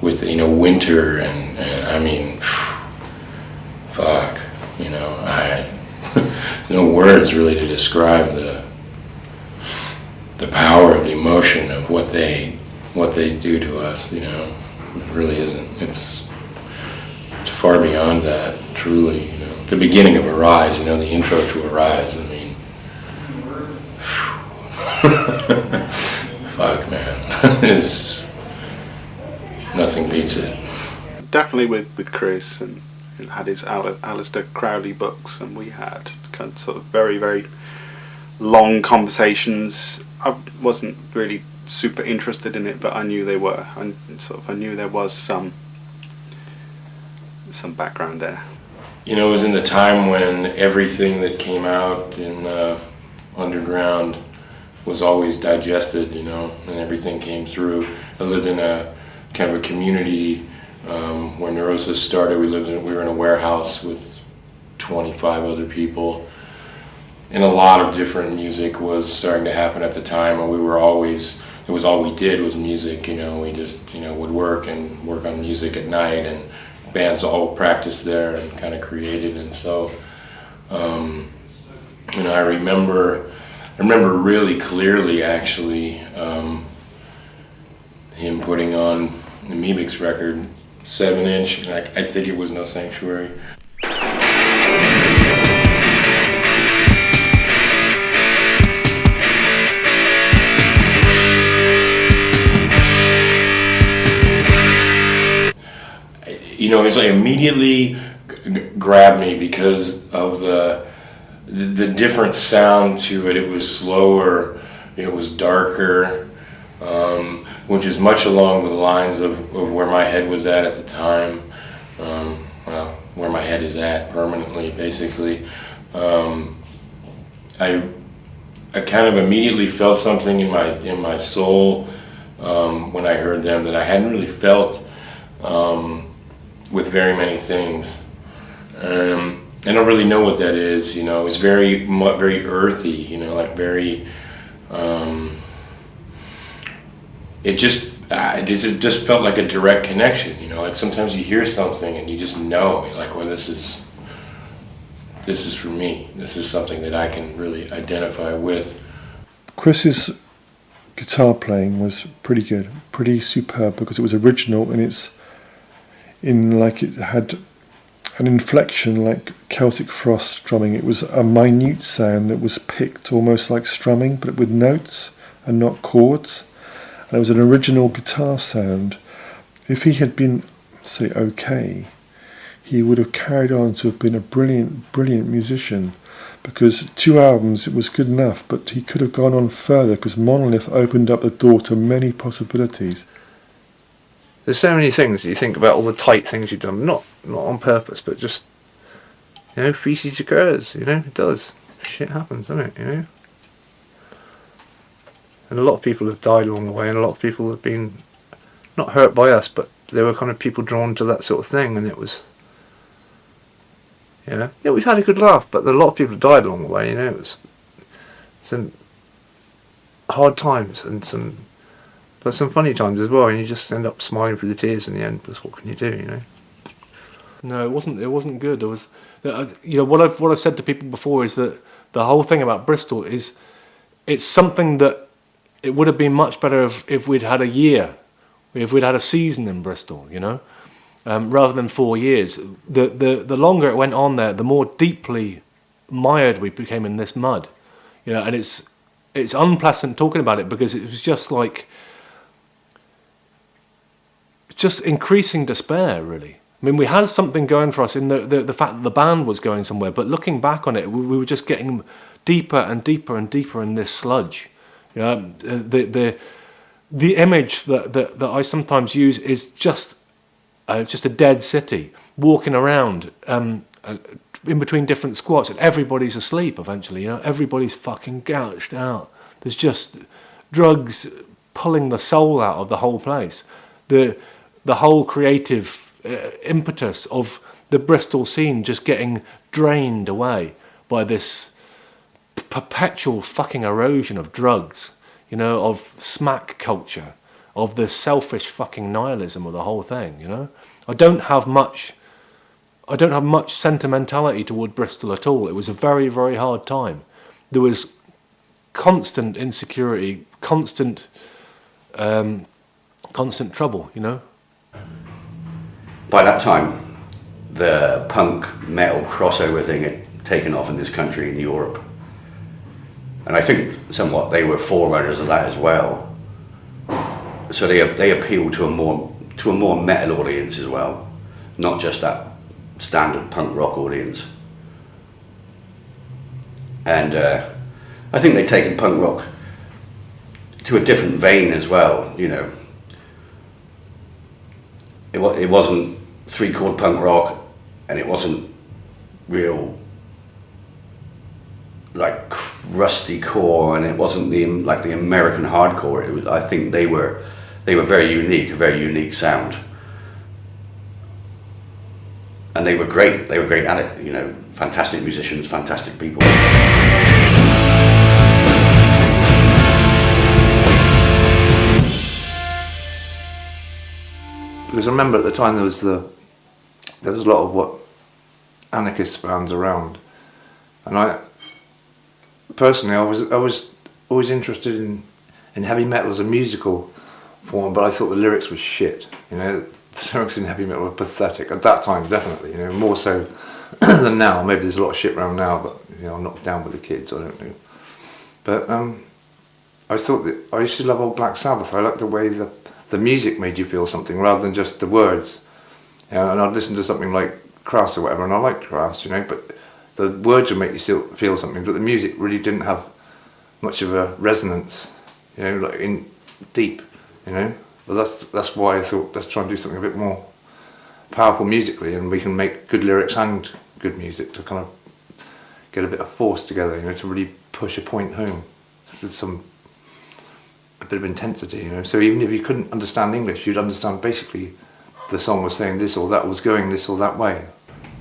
with winter, and I mean, fuck, I no words really to describe the power of the emotion of what they do to us. It really isn't. It's far beyond that, truly. The beginning of Arise, the intro to Arise. I mean, fuck, man, it's nothing beats it. Definitely with Chris, and had his Alistair Crowley books, and we had kind of sort of very, very long conversations. I wasn't really super interested in it, but I knew they were, and I knew there was some background there. It was in the time when everything that came out in underground was always digested, you know, and everything came through. I lived in a kind of a community where Neurosis started. We were in a warehouse with 25 other people, and a lot of different music was starting to happen at the time. And it was all we did was music, you know. We just, you know, would work on music at night, and bands all practiced there and kind of created. And so, you know, I remember really clearly, actually, him putting on the Amebix record, 7-inch, and I think it was No Sanctuary. You know, it's like immediately grabbed me because of the different sound to it. It was slower, it was darker, which is much along the lines of where my head was at the time. Well, where my head is at permanently, basically. I kind of immediately felt something in my soul when I heard them that I hadn't really felt with very many things. I don't really know what that is, you know. It's very earthy, you know, like very. It just felt like a direct connection, you know. Like sometimes you hear something and you just know, like, well, this is for me. This is something that I can really identify with. Chris's guitar playing was pretty good, pretty superb, because it was original, and it had an inflection like Celtic Frost drumming. It was a minute sound that was picked almost like strumming, but with notes and not chords. And it was an original guitar sound. If he had been, say, okay, he would have carried on to have been a brilliant, brilliant musician, because 2 albums, it was good enough, but he could have gone on further, because Monolith opened up the door to many possibilities. There's so many things you think about, all the tight things you've done, not on purpose, but just, you know, feces occurs, you know, it does. Shit happens, doesn't it, you know? And a lot of people have died along the way, and a lot of people have been not hurt by us, but there were kind of people drawn to that sort of thing, and it was, yeah, we've had a good laugh, but a lot of people died along the way, you know. It was some hard times and some funny times as well, and you just end up smiling through the tears in the end, because what can you do, you know? No, it wasn't good. There was, you know, what I've said to people before is that the whole thing about Bristol is, it's something that it would have been much better if we'd had a year, if we'd had a season in Bristol, you know, rather than 4 years. The longer it went on there, the more deeply mired we became in this mud, you know. And it's unpleasant talking about it, because it was just like, just increasing despair, really. I mean, we had something going for us in the fact that the band was going somewhere, but looking back on it, we were just getting deeper and deeper and deeper in this sludge. You know, the image that I sometimes use is just a dead city walking around in between different squats, and everybody's asleep eventually. You know, everybody's fucking gouged out. There's just drugs pulling the soul out of the whole place. The whole creative impetus of the Bristol scene just getting drained away by this perpetual fucking erosion of drugs, you know, of smack culture, of the selfish fucking nihilism of the whole thing, you know. I don't have much sentimentality toward Bristol at all. It was a very, very hard time. There was constant insecurity, constant trouble, you know. By that time, the punk metal crossover thing had taken off in this country, in Europe. And I think somewhat they were forerunners of that as well. So they appealed to a more metal audience as well, not just that standard punk rock audience. And I think they'd taken punk rock to a different vein as well, you know. It wasn't 3-chord punk rock, and it wasn't real, like, rusty core, and it wasn't like the American hardcore. I think they were very unique, a very unique sound, and they were great. They were great at it. You know, fantastic musicians, fantastic people. Because I remember at the time there was a lot of what anarchist bands around, and I personally I was always interested in heavy metal as a musical form, but I thought the lyrics were shit. You know, the lyrics in heavy metal were pathetic at that time, definitely. You know, more so than now. Maybe there's a lot of shit around now, but you know, I'm not down with the kids. I don't know. But I thought that I used to love old Black Sabbath. I liked the way the music made you feel something rather than just the words. You know, and I'd listen to something like Crass or whatever, and I liked Crass, you know, but the words would make you still feel something, but the music really didn't have much of a resonance, you know, like in deep, you know. But that's why I thought, let's try and do something a bit more powerful musically, and we can make good lyrics and good music to kind of get a bit of force together, you know, to really push a point home with a bit of intensity, you know. So even if you couldn't understand English, you'd understand basically the song was saying this or that, was going this or that way.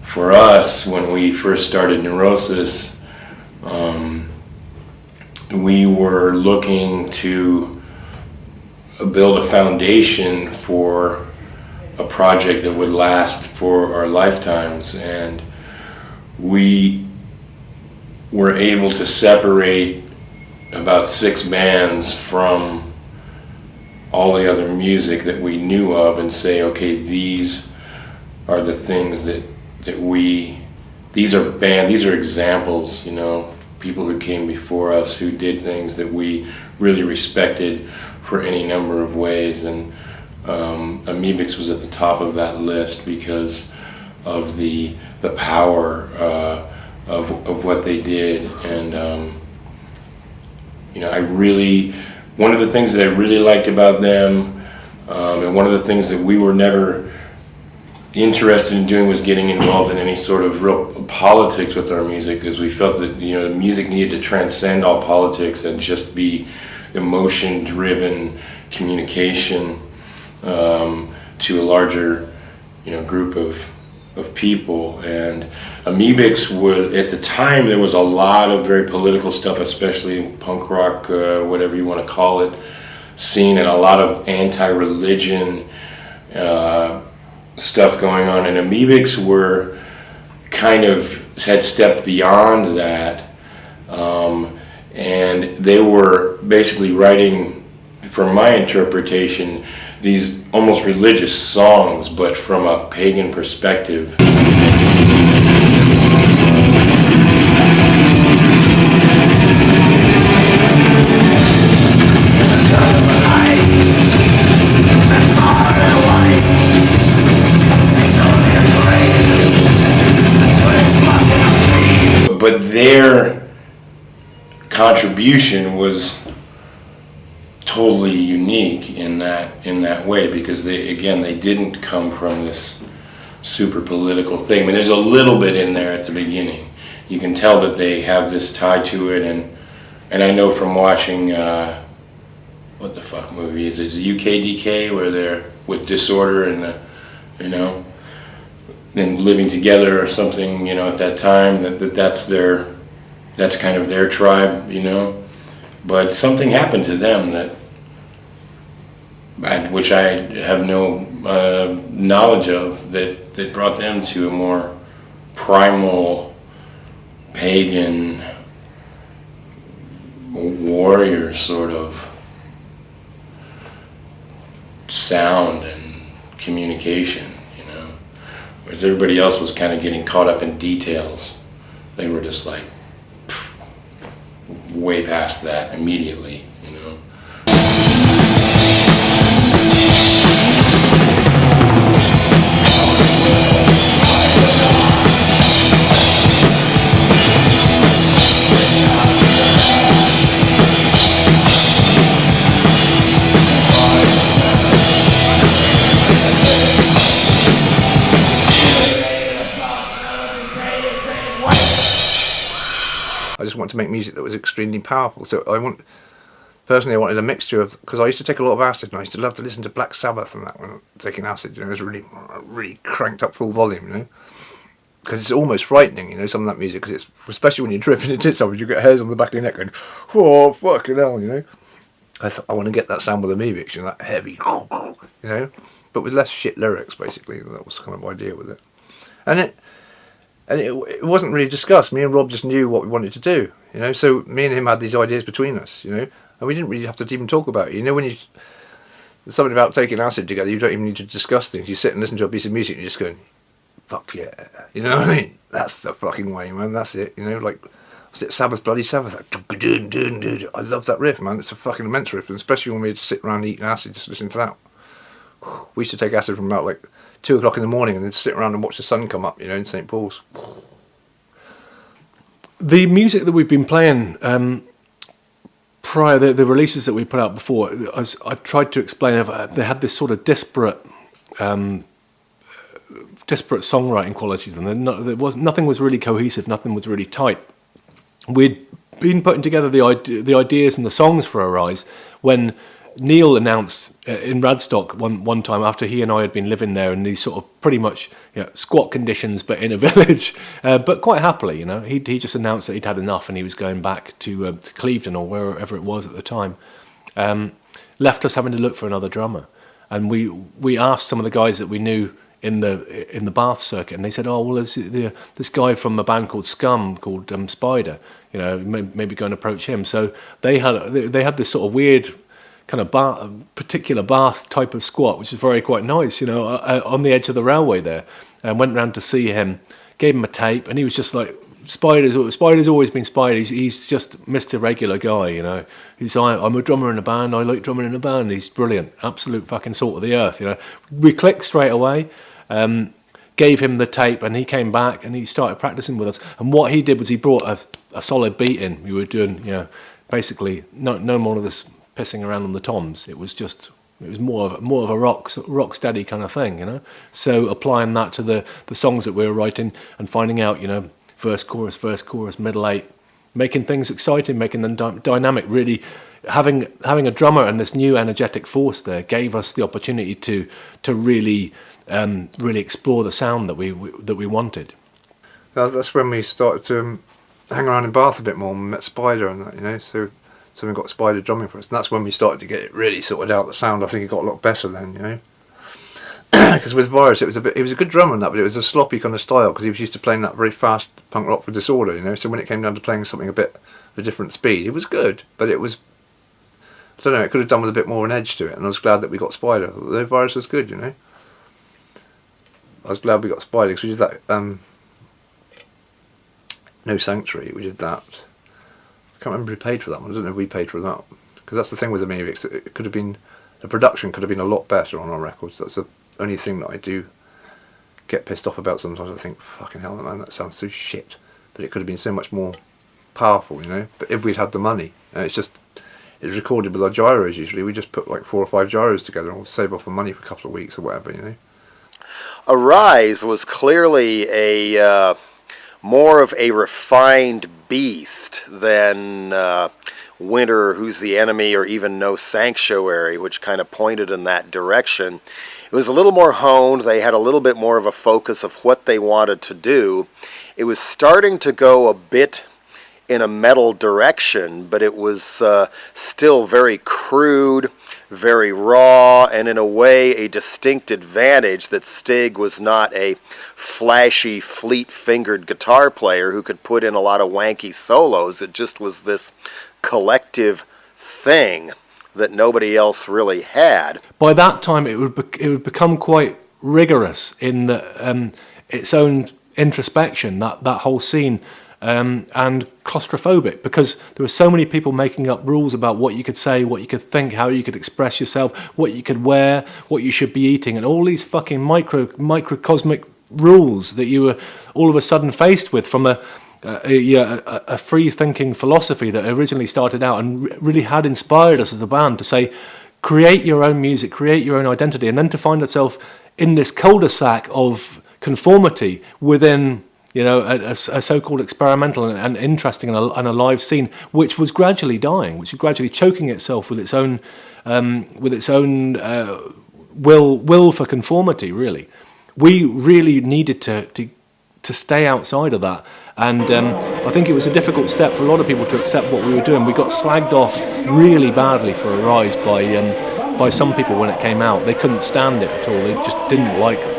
For us, when we first started Neurosis, we were looking to build a foundation for a project that would last for our lifetimes, and we were able to separate about 6 bands from all the other music that we knew of and say, okay, these are the things that these are examples, you know, people who came before us who did things that we really respected for any number of ways, and Amebix was at the top of that list because of the power of what they did. And you know, one of the things that I really liked about them, and one of the things that we were never interested in doing, was getting involved in any sort of real politics with our music, because we felt that, you know, music needed to transcend all politics and just be emotion-driven communication to a larger, you know, group of people. And Amebix was, at the time, there was a lot of very political stuff, especially punk rock, whatever you want to call it, scene, and a lot of anti-religion stuff going on. And Amebix were kind of had stepped beyond that, and they were basically writing, from my interpretation, these almost religious songs, but from a pagan perspective. But their contribution was totally unique in that way, because they didn't come from this super political thing. I mean, there's a little bit in there at the beginning. You can tell that they have this tie to it, and I know from watching what the fuck movie is it? UKDK, where they're with Disorder and you know, and living together or something, you know, at that time, that's kind of their tribe, you know. But something happened to them which I have no knowledge of, that brought them to a more primal, pagan, warrior sort of sound and communication, you know. Whereas everybody else was kind of getting caught up in details. They were just like way past that immediately, you know. I just wanted to make music that was extremely powerful. So personally, I wanted a mixture of, because I used to take a lot of acid, and I used to love to listen to Black Sabbath and that when taking acid. You know, it was really cranked up full volume. You know, because it's almost frightening. You know, some of that music, because it's especially when you're dripping into something, you get hairs on the back of your neck going, oh fucking hell, you know. I want to get that sound with Amebix, you know, that heavy, you know, but with less shit lyrics, basically. That was kind of the idea with it. And it wasn't really discussed. Me and Rob just knew what we wanted to do, you know. So me and him had these ideas between us, you know, and we didn't really have to even talk about it. You know, when there's something about taking acid together, you don't even need to discuss things. You sit and listen to a piece of music and you're just going, fuck yeah, you know what I mean? That's the fucking way, man. That's it, you know, like. Sabbath, bloody Sabbath. I love that riff, man. It's a fucking immense riff, and especially when we had to sit around eating acid, just listening to that. We used to take acid from about like 2 o'clock in the morning, and then sit around and watch the sun come up, you know, in St. Paul's. The music that we've been playing prior, the releases that we put out before, as I tried to explain, they had this sort of disparate songwriting quality to them. Nothing was really cohesive. Nothing was really tight. We'd been putting together the ideas and the songs for Arise when Neil announced in Radstock one time, after he and I had been living there in these sort of pretty much, you know, squat conditions, but in a village, but quite happily, you know. He just announced that he'd had enough and he was going back to Clevedon or wherever it was at the time. Left us having to look for another drummer, and we asked some of the guys that we knew in the Bath circuit, and they said, oh well, there's this guy from a band called Scum called Spider, you know, maybe go and approach him. So they had this sort of weird kind of particular Bath type of squat, which is quite nice, you know, on the edge of the railway there, and went round to see him, gave him a tape, and he was just like, Spider's always been Spider. He's just Mr. Regular guy, you know. I'm a drummer in a band. I like drumming in a band. He's brilliant, absolute fucking salt of the earth, you know. We clicked straight away. Gave him the tape, and he came back and he started practicing with us. And what he did was he brought a solid beat in. We were doing, you know, basically no more of this pissing around on the toms. It was more of a rock steady kind of thing, you know. So applying that to the songs that we were writing and finding out, you know, verse, chorus, middle eight, making things exciting, making them dynamic. Really, having a drummer and this new energetic force there gave us the opportunity to really explore the sound that we wanted. That's when we started to hang around in Bath a bit more and met Spider and that, you know. So we got Spider drumming for us, and that's when we started to get it really sorted out. The sound, I think, it got a lot better then, you know. Because with Virus, he was a good drummer in that, but it was a sloppy kind of style because he was used to playing that very fast punk rock for Disorder, you know. So when it came down to playing something a bit of a different speed, it was good, but it was, I don't know, it could have done with a bit more an edge to it. And I was glad that we got Spider. The Virus was good, you know. I was glad we got Spider because we did that. No Sanctuary, we did that. I can't remember who paid for that one. I don't know if we paid for that, because that's the thing with the Amebix. It could have been, the production could have been a lot better on our records. That's the only thing that I do get pissed off about sometimes. I think, fucking hell, man, that sounds so shit. But it could have been so much more powerful, you know. But if we'd had the money, and it's recorded with our gyros usually. We just put like 4 or 5 gyros together and we'll save up our money for a couple of weeks or whatever, you know. Arise was clearly a more of a refined beast than Winter, Who's the Enemy, or even No Sanctuary, which kind of pointed in that direction. It was a little more honed. They had a little bit more of a focus of what they wanted to do. It was starting to go a bit in a metal direction, but it was still very crude, very raw, and in a way a distinct advantage that Stig was not a flashy, fleet-fingered guitar player who could put in a lot of wanky solos. It just was this collective thing that nobody else really had. By that time, it would become quite rigorous in its own introspection, that whole scene. And claustrophobic, because there were so many people making up rules about what you could say, what you could think, how you could express yourself, what you could wear, what you should be eating, and all these fucking microcosmic rules that you were all of a sudden faced with from a free-thinking philosophy that originally started out and really had inspired us as a band to say, create your own music, create your own identity, and then to find itself in this cul-de-sac of conformity within you know, a so-called experimental and interesting and alive scene, which was gradually dying, which was gradually choking itself with its own will for conformity. Really, we really needed to stay outside of that, and I think it was a difficult step for a lot of people to accept what we were doing. We got slagged off really badly for Arise by some people when it came out. They couldn't stand it at all. They just didn't like it.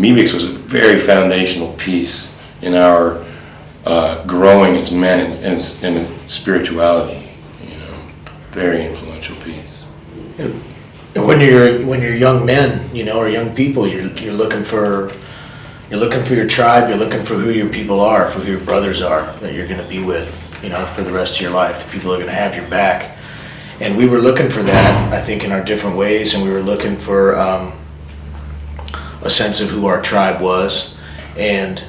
Amebix was a very foundational piece in our growing as men and spirituality. You know, very influential piece. And when you're young men, you know, or young people, you're looking for your tribe. You're looking for who your people are, for who your brothers are that you're going to be with, you know, for the rest of your life. The people are going to have your back. And we were looking for that, I think, in our different ways, and we were looking for a sense of who our tribe was. And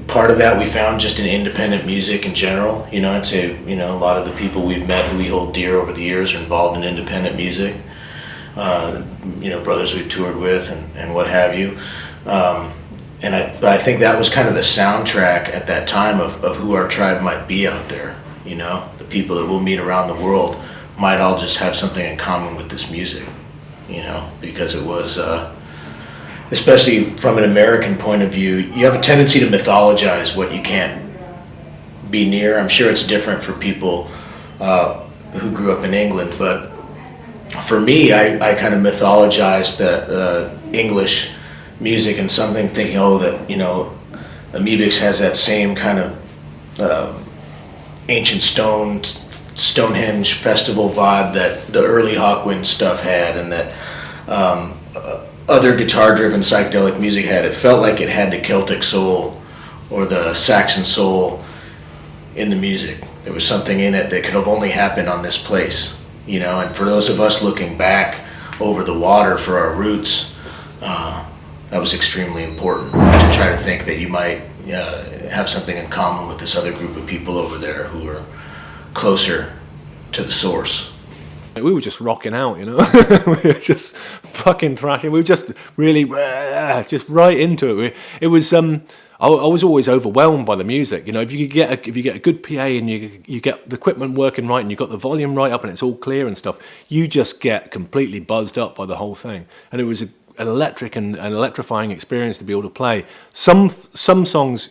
part of that we found just in independent music in general. You know, I'd say, you know, a lot of the people we've met who we hold dear over the years are involved in independent music. You know, brothers we've toured with and what have you. But I think that was kind of the soundtrack at that time of who our tribe might be out there. You know, the people that we'll meet around the world might all just have something in common with this music, you know, because it was, especially from an American point of view, you have a tendency to mythologize what you can't be near. I'm sure it's different for people who grew up in England, but for me, I kind of mythologized that English music and something, thinking, oh, that, you know, Amebix has that same kind of ancient Stonehenge festival vibe that the early Hawkwind stuff had, and that other guitar-driven psychedelic music had. It felt like it had the Celtic soul or the Saxon soul in the music. There was something in it that could have only happened on this place, you know. And for those of us looking back over the water for our roots, that was extremely important, to try to think that you might have something in common with this other group of people over there who are closer to the source. We were just rocking out, you know. We were just fucking thrashing. We were just really just right into it. It was. I was always overwhelmed by the music. You know, if you get a good PA and you get the equipment working right and you got the volume right up and it's all clear and stuff, you just get completely buzzed up by the whole thing. And it was an electric and an electrifying experience to be able to play. Some songs,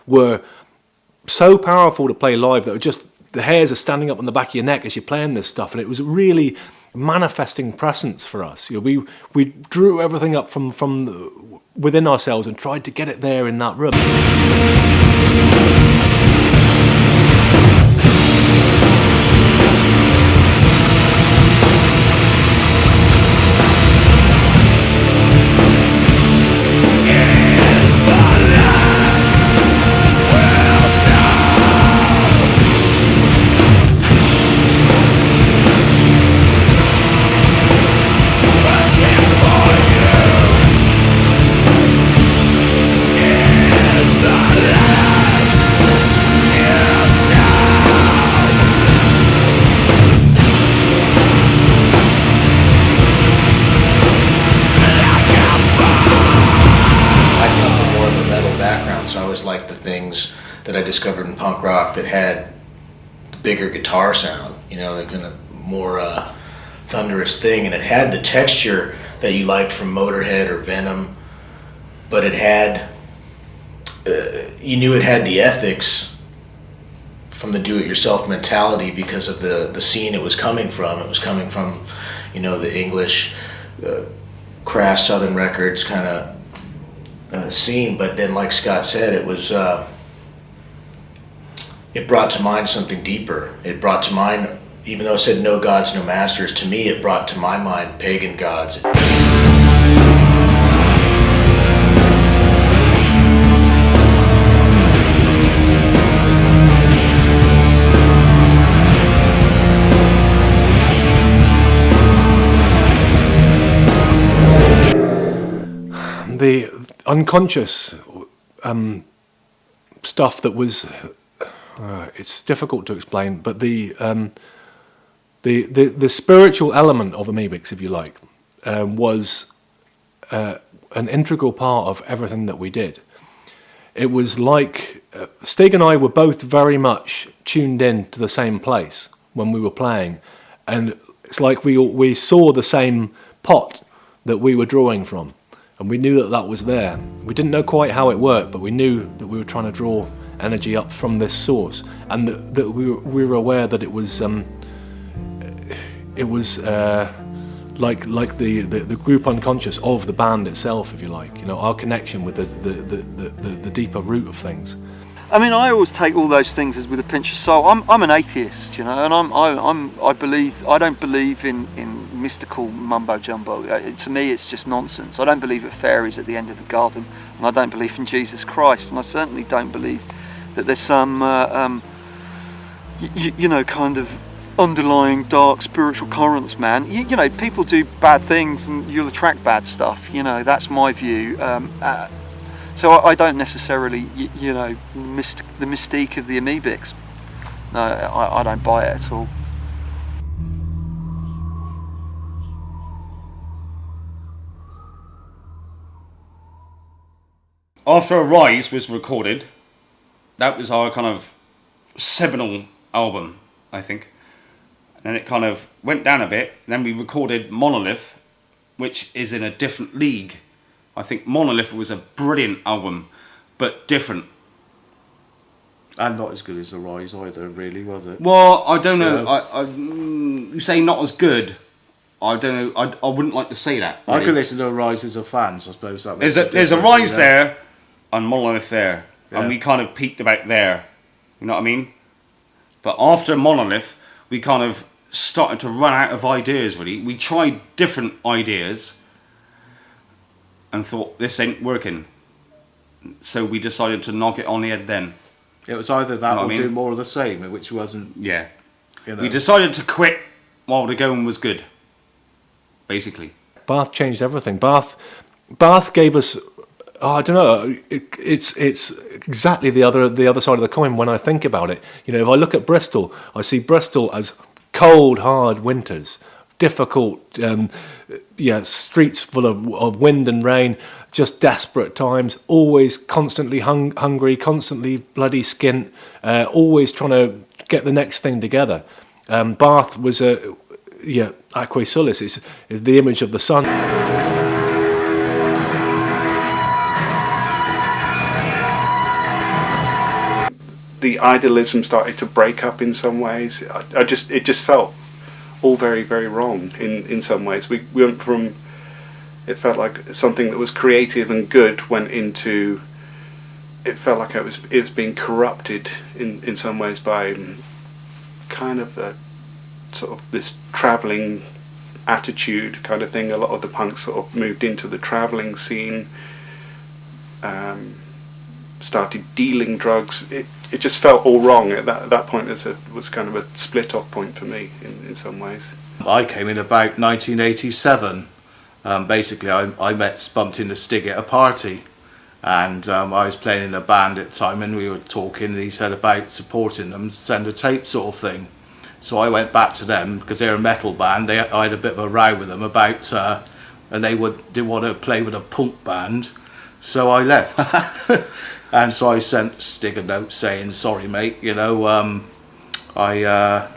were so powerful to play live that were just, the hairs are standing up on the back of your neck as you're playing this stuff, and it was really manifesting presence for us. You know, we drew everything up from within ourselves and tried to get it there in that room. That I discovered in punk rock that had bigger guitar sound, you know, like a more thunderous thing, and it had the texture that you liked from Motorhead or Venom, but it had, you knew it had the ethics from the do-it-yourself mentality because of the scene it was coming from. It was coming from, you know, the English, crass Southern Records kind of scene, but then, like Scott said, it was. It brought to mind something deeper. It brought to mind, even though it said no gods, no masters, to me it brought to my mind pagan gods. The unconscious stuff that was. It's difficult to explain, but the spiritual element of Amebix, if you like, was an integral part of everything that we did. It was like Stig and I were both very much tuned in to the same place when we were playing, and it's like we saw the same pot that we were drawing from, and we knew that was there. We didn't know quite how it worked, but we knew that we were trying to draw energy up from this source, and that we were aware that it was like the group unconscious of the band itself, if you like. You know, our connection with the deeper root of things. I mean, I always take all those things as with a pinch of salt. I'm an atheist, you know, and I don't believe in mystical mumbo jumbo. To me, it's just nonsense. I don't believe at fairies at the end of the garden, and I don't believe in Jesus Christ, and I certainly don't believe that there's some, you know, kind of underlying dark spiritual currents, man. You know, people do bad things and you'll attract bad stuff, you know, that's my view. So I don't necessarily, you know, the mystique of the Amebix. No, I don't buy it at all. After Arise was recorded, that was our kind of seminal album, I think. And then it kind of went down a bit. Then we recorded Monolith, which is in a different league. I think Monolith was a brilliant album, but different. And not as good as Arise either, really, was it? Well, I don't know. Yeah. You say not as good. I don't know. I wouldn't like to say that. I Really. could listen to Rises of Fans, I suppose. That There's makes a difference, rise you know? there and Monolith there, Yeah. and we kind of peaked about there. You know what I mean? But after Monolith, we kind of started to run out of ideas. Really, we tried different ideas and thought this ain't working. So we decided to knock it on the head then. It was either that You know or what I do mean? more of the same, which wasn't. Yeah. You know. We decided to quit while the going was good. Basically. Bath changed everything. Bath gave us. Oh, I don't know. It's exactly the other side of the coin when I think about it. You know, if I look at Bristol, I see Bristol as cold, hard winters, difficult, streets full of wind and rain, just desperate times, always constantly hungry, constantly bloody skint, always trying to get the next thing together. Bath was Aquae Sulis is the image of the sun. The idealism started to break up in some ways. It just felt all very, very wrong in some ways. We went from, it felt like something that was creative and good went into, it felt like it was being corrupted in some ways by kind of a sort of this travelling attitude kind of thing. A lot of the punks sort of moved into the travelling scene, started dealing drugs. It just felt all wrong at that point. Was kind of a split off point for me in some ways. I came in about 1987. Basically, I bumped into Stig at a party, and I was playing in a band at the time, and we were talking, and he said about supporting them, send a tape sort of thing. So I went back to them, because they're a metal band. I had a bit of a row with them about, and they didn't want to play with a punk band, so I left. And so I sent Stig a note saying, sorry mate, you know, I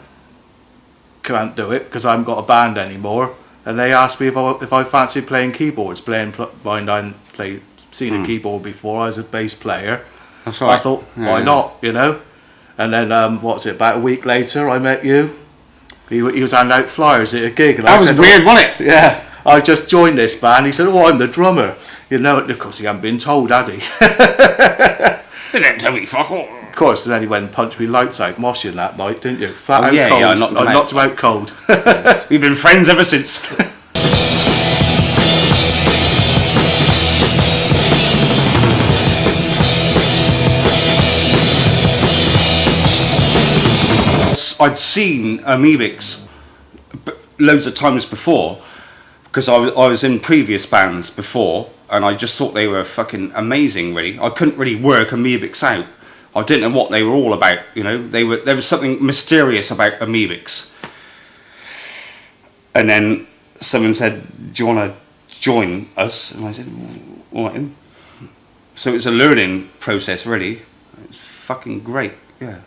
can't do it because I haven't got a band anymore. And they asked me if I fancied playing keyboards. Mind I hadn't seen a keyboard before. I was a bass player. That's right. I thought, why not, you know? And then, about a week later, I met you. He was handing out flyers at a gig. And That was weird, wasn't it? Yeah. I just joined this band. He said, oh, I'm the drummer. You know, of course he hadn't been told, had he? They didn't tell me fuck all. Of course, and then he went and punched me lights out moshing that night, didn't you? Flat out yeah, cold. yeah, I knocked him out cold. We've been friends ever since. I'd seen Amebix loads of times before, because I was in previous bands before, and I just thought they were fucking amazing. Really, I couldn't really work Amebix out. I didn't know what they were all about. You know, there was something mysterious about Amebix. And then someone said, "Do you want to join us?" And I said, "All right." So it was a learning process, really. It's fucking great. Yeah.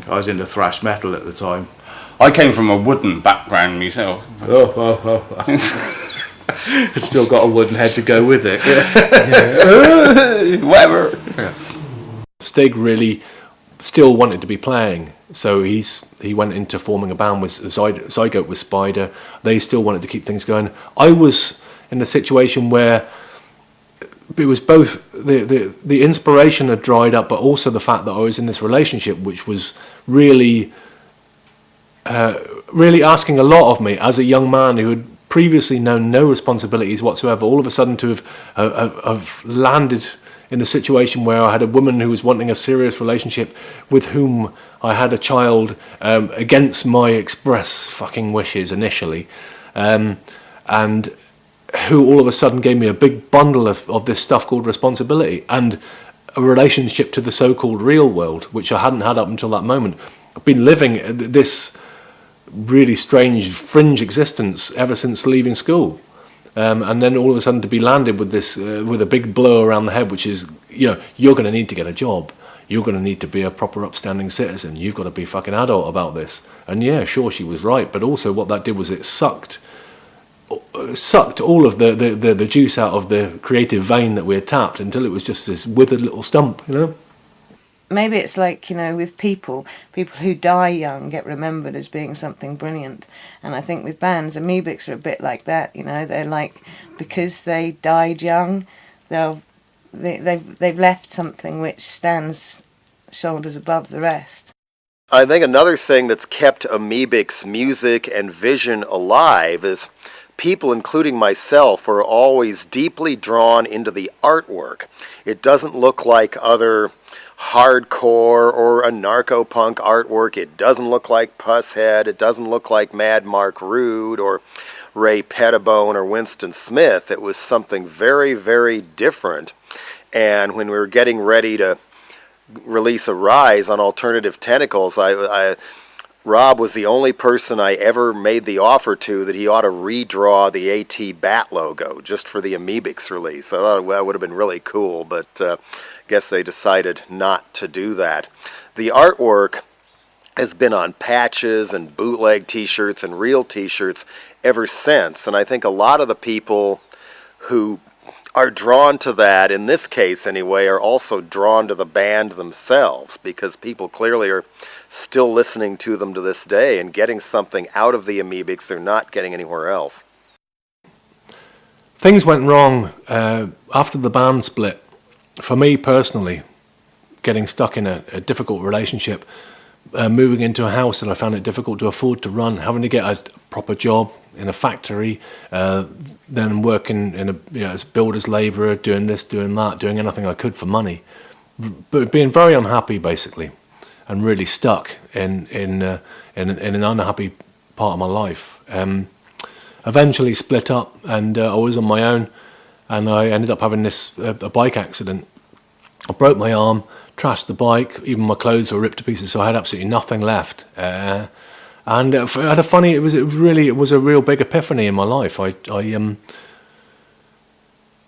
I was into thrash metal at the time. I came from a wooden background myself. Oh. Still got a wooden head to go with it. Whatever. Yeah. Stig really still wanted to be playing, so he went into forming a band with Zygote with Spider. They still wanted to keep things going. I was in the situation where it was both the inspiration had dried up, but also the fact that I was in this relationship, which was really asking a lot of me as a young man who had previously known no responsibilities whatsoever. All of a sudden to have landed in a situation where I had a woman who was wanting a serious relationship with whom I had a child against my express fucking wishes initially, and who all of a sudden gave me a big bundle of this stuff called responsibility and a relationship to the so-called real world, which I hadn't had up until that moment. I've been living this really strange fringe existence ever since leaving school, and then all of a sudden to be landed with this with a big blow around the head, which is, you're going to need to get a job, you're going to need to be a proper upstanding citizen, you've got to be fucking adult about this. And yeah, sure, she was right, but also what that did was it sucked all of the juice out of the creative vein that we had tapped until it was just this withered little stump, you know. maybe it's like, with people who die young get remembered as being something brilliant. And I think with bands, Amebix are a bit like that, they're like, because they died young, they've left something which stands shoulders above the rest. I think another thing that's kept Amebix music and vision alive is people, including myself, are always deeply drawn into the artwork. It doesn't look like other hardcore or anarcho-punk artwork. It doesn't look like Pusshead. It doesn't look like Mad Mark Rude or Ray Pettibone or Winston Smith. It was something very, very different. And when we were getting ready to release Arise on Alternative Tentacles, Rob was the only person I ever made the offer to that he ought to redraw the AT Bat logo just for the Amebix release. I thought that would have been really cool, but I guess they decided not to do that. The artwork has been on patches and bootleg t-shirts and real t-shirts ever since, and I think a lot of the people who are drawn to that, in this case anyway, are also drawn to the band themselves, because people clearly are still listening to them to this day and getting something out of the Amebix they're not getting anywhere else. Things went wrong after the band split. For me personally, getting stuck in a difficult relationship, moving into a house that I found it difficult to afford to run, having to get a proper job in a factory, then working as a builder's labourer, doing this, doing that, doing anything I could for money, but being very unhappy basically, and really stuck in an unhappy part of my life. Eventually split up, and I was on my own, and I ended up having a bike accident. I broke my arm, trashed the bike, even my clothes were ripped to pieces, so I had absolutely nothing left. And it was a real big epiphany in my life. I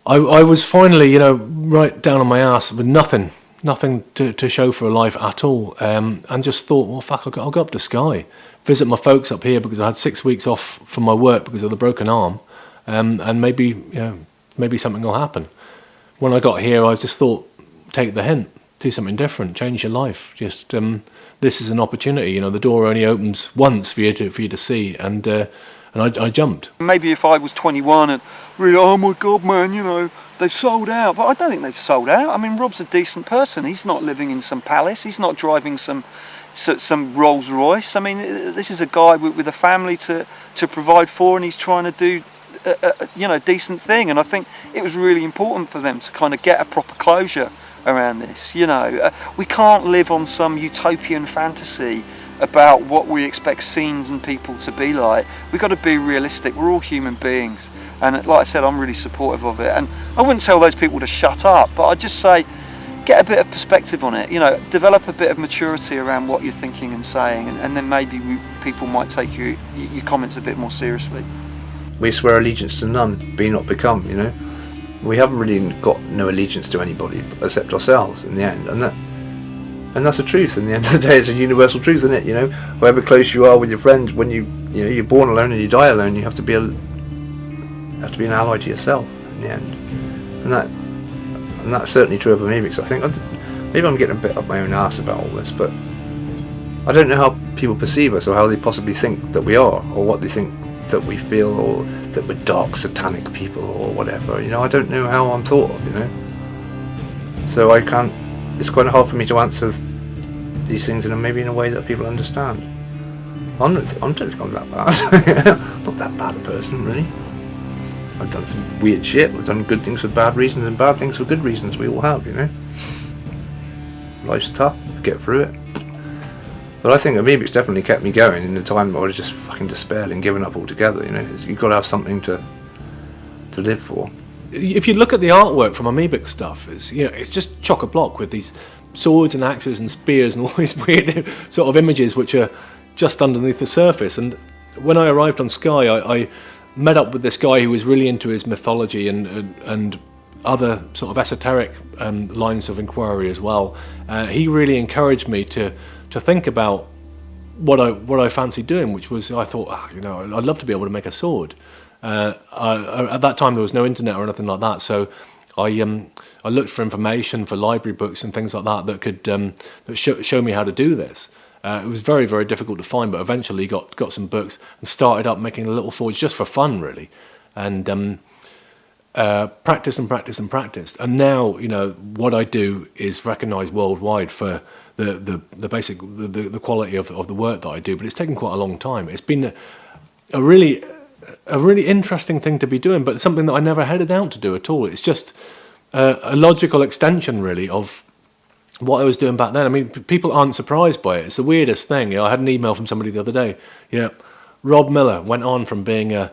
was finally, right down on my ass with nothing to show for a life at all, and just thought, well, fuck, I'll go up to Skye, visit my folks up here, because I had 6 weeks off from my work because of the broken arm, and maybe something will happen. When I got here, I just thought, take the hint, do something different, change your life. Just this is an opportunity. The door only opens once for you to see, and I jumped. Maybe if I was 21 and really, oh my God, man, they've sold out. But I don't think they've sold out. I mean, Rob's a decent person. He's not living in some palace. He's not driving some Rolls Royce. I mean, this is a guy with a family to provide for, and he's trying to do a decent thing. And I think it was really important for them to kind of get a proper closure around this. We can't live on some utopian fantasy about what we expect scenes and people to be like. We've got to be realistic. We're all human beings, and like I said, I'm really supportive of it. And I wouldn't tell those people to shut up, but I'd just say, get a bit of perspective on it. Develop a bit of maturity around what you're thinking and saying, and then maybe people might take your comments a bit more seriously. We swear allegiance to none, be not become. We haven't really got no allegiance to anybody except ourselves in the end, and that's the truth. In the end of the day, it's a universal truth, isn't it? However close you are with your friends, when you're born alone and you die alone, you have to be an ally to yourself in the end, and that's certainly true of Amebix. I think maybe I'm getting a bit up my own arse about all this, but I don't know how people perceive us, or how they possibly think that we are, or what they think that we feel, or that we're dark satanic people or whatever. I don't know how I'm thought of, so I can't, it's quite hard for me to answer these things maybe in a way that people understand. I don't think I'm that bad. I'm not that bad a person, really. I've done some weird shit. I've done good things for bad reasons and bad things for good reasons. We all have, Life's tough, get through it. But I think Amebix definitely kept me going in the time where I was just fucking despaired and given up altogether. You've got to have something to live for. If you look at the artwork from Amebix stuff, it's just chock-a-block with these swords and axes and spears and all these weird sort of images which are just underneath the surface. And when I arrived on Skye, I met up with this guy who was really into his mythology and other sort of esoteric lines of inquiry as well. He really encouraged me to think about what I fancied doing, which was, I thought, I'd love to be able to make a sword. At that time there was no internet or anything like that, so I looked for information for library books and things like that could that show me how to do this. It was very, very difficult to find, but eventually got some books and started up making a little forge just for fun, really, and practiced and practiced and practiced. And now, you know, what I do is recognised worldwide for the basic the quality of the work that I do. But it's taken quite a long time. It's been a really interesting thing to be doing, but something that I never headed out to do at all. It's just a logical extension, really, of what I was doing back then. I mean, people aren't surprised by it. It's the weirdest thing. You know, I had an email from somebody the other day. You know, Rob Miller went on from being a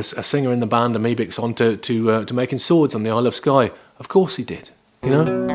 singer in the band Amebix on to making swords on the Isle of Skye. Of course he did. You know.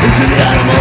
Into the animal